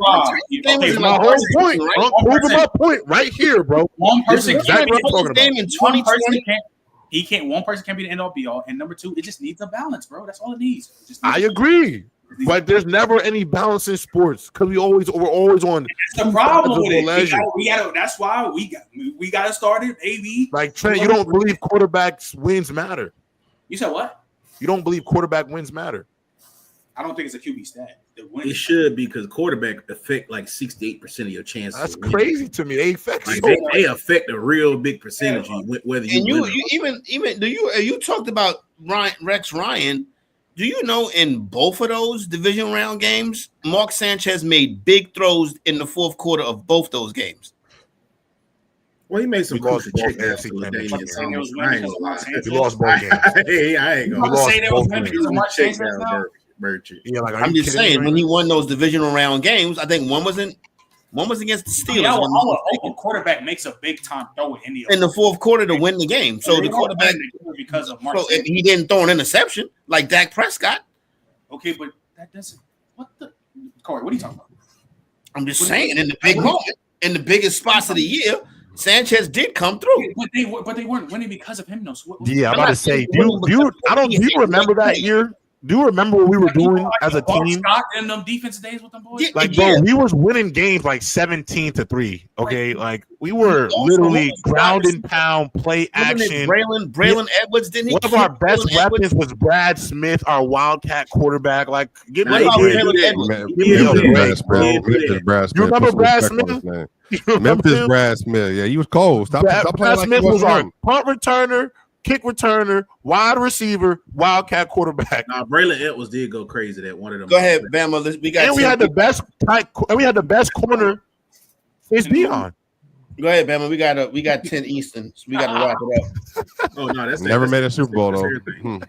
is my whole point. I'm proving my point right here, bro. One person exactly what I'm talking about. In 2020, one person can't be the end all be all, and number 2, it just needs a balance, bro. That's all it needs. I agree. But there's never any balance in sports because we're always on. That's the problem with it. We gotta. That's why we got to start it, baby. Like Trent, you don't believe quarterbacks wins matter. You said what? You don't believe quarterback wins matter. I don't think it's a QB stat. It should be because quarterback affect like 68% of your chances. That's crazy to me. They affect they affect a real big percentage whether you you talked about Rex Ryan. Do you know in both of those division round games, Mark Sanchez made big throws in the fourth quarter of both those games? Well, he made some crucial checkdowns. He lost both games. I ain't gonna say that was Mark Sanchez. Yeah, like I'm just saying when he won those divisional round games, I think one was against the Steelers. A quarterback makes a big time throw in the fourth quarter to win the game. So the quarterback, because of Mark, he didn't throw an interception like Dak Prescott. Okay, but that doesn't. What the Corey? What are you talking about? I'm just saying in the big moment, in the biggest spots of the year, Sanchez did come through. But they weren't winning because of him. No. I'm about to say, do you remember that year? Do you remember what we were doing as a team? Scott and them defensive days with them boys. Bro, we was winning games like 17-3. Okay, like we were literally ground and pound, play action. Braylon Edwards didn't he? One of our best weapons was Brad Smith, our Wildcat quarterback. Like, get ready, You remember Brad Smith? Memphis Brad Smith. Yeah, he was cold. Stop Brad Smith was our punt returner, kick returner, wide receiver, Wildcat quarterback. Nah, Braylon Edwards did go crazy that one of them. Go ahead, Bama. We had the best corner. It's Dion. Go ahead, Bama. We got 10 Eastern. So we got to wrap it up. Oh no, that's never made a Super Bowl though.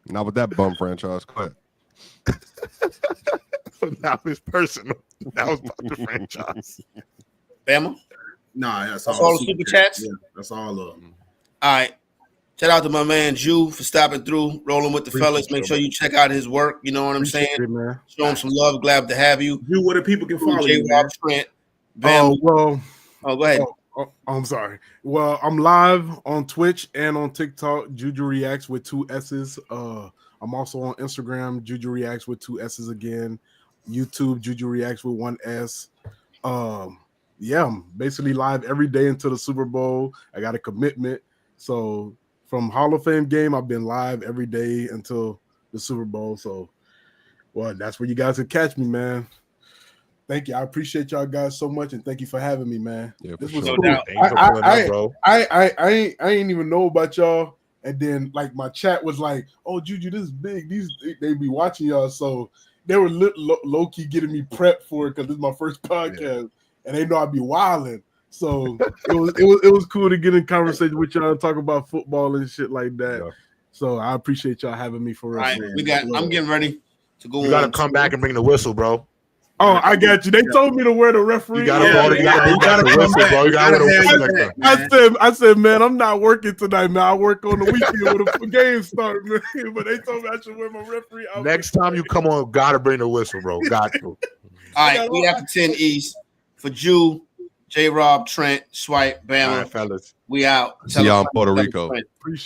Not with that bum franchise. Go ahead. Now it's personal. That was about the franchise. Bama? Nah, that's all the super chats? Yeah, that's all of them. All right. Shout out to my man Jew for stopping through, rolling with the fellas. Make sure you check out his work. You know what I'm saying? Show him some love. Glad to have you. Jew, where the people can follow you, Trent. Go ahead. I'm sorry. Well, I'm live on Twitch and on TikTok. Juju Reacts with 2 S's. I'm also on Instagram. Juju Reacts with 2 S's again. YouTube. Juju Reacts with 1 S. Yeah, I'm basically live every day until the Super Bowl. I got a commitment. So from Hall of Fame game, I've been live every day until the Super Bowl. So, well, that's where you guys can catch me, man. Thank you. I appreciate y'all guys so much, and thank you for having me, man. Yeah, this was sure. cool. I ain't even know about y'all, and then like my chat was like, "Oh, Juju, this is big. They be watching y'all." So they were low key getting me prepped for it because this is my first podcast, and they know I'd be wilding. So it was cool to get in conversation with y'all and talk about football and shit like that. Yeah. So I appreciate y'all having me for us. All right, I'm getting ready to go. You got to come back and bring the whistle, bro. Oh, I got you. They told me to wear the referee. You got to whistle, bro. You got to wear the whistle. I said, man, I'm not working tonight, man. I work on the weekend when the game start, man. But they told me I should wear my referee. Next time you come on, got to bring the whistle, bro. Got to. All right, we have the 10 East for Jew, J. Rob, Trent, Swipe, Bama. All right, fellas. We out. See y'all in Puerto Rico. Appreciate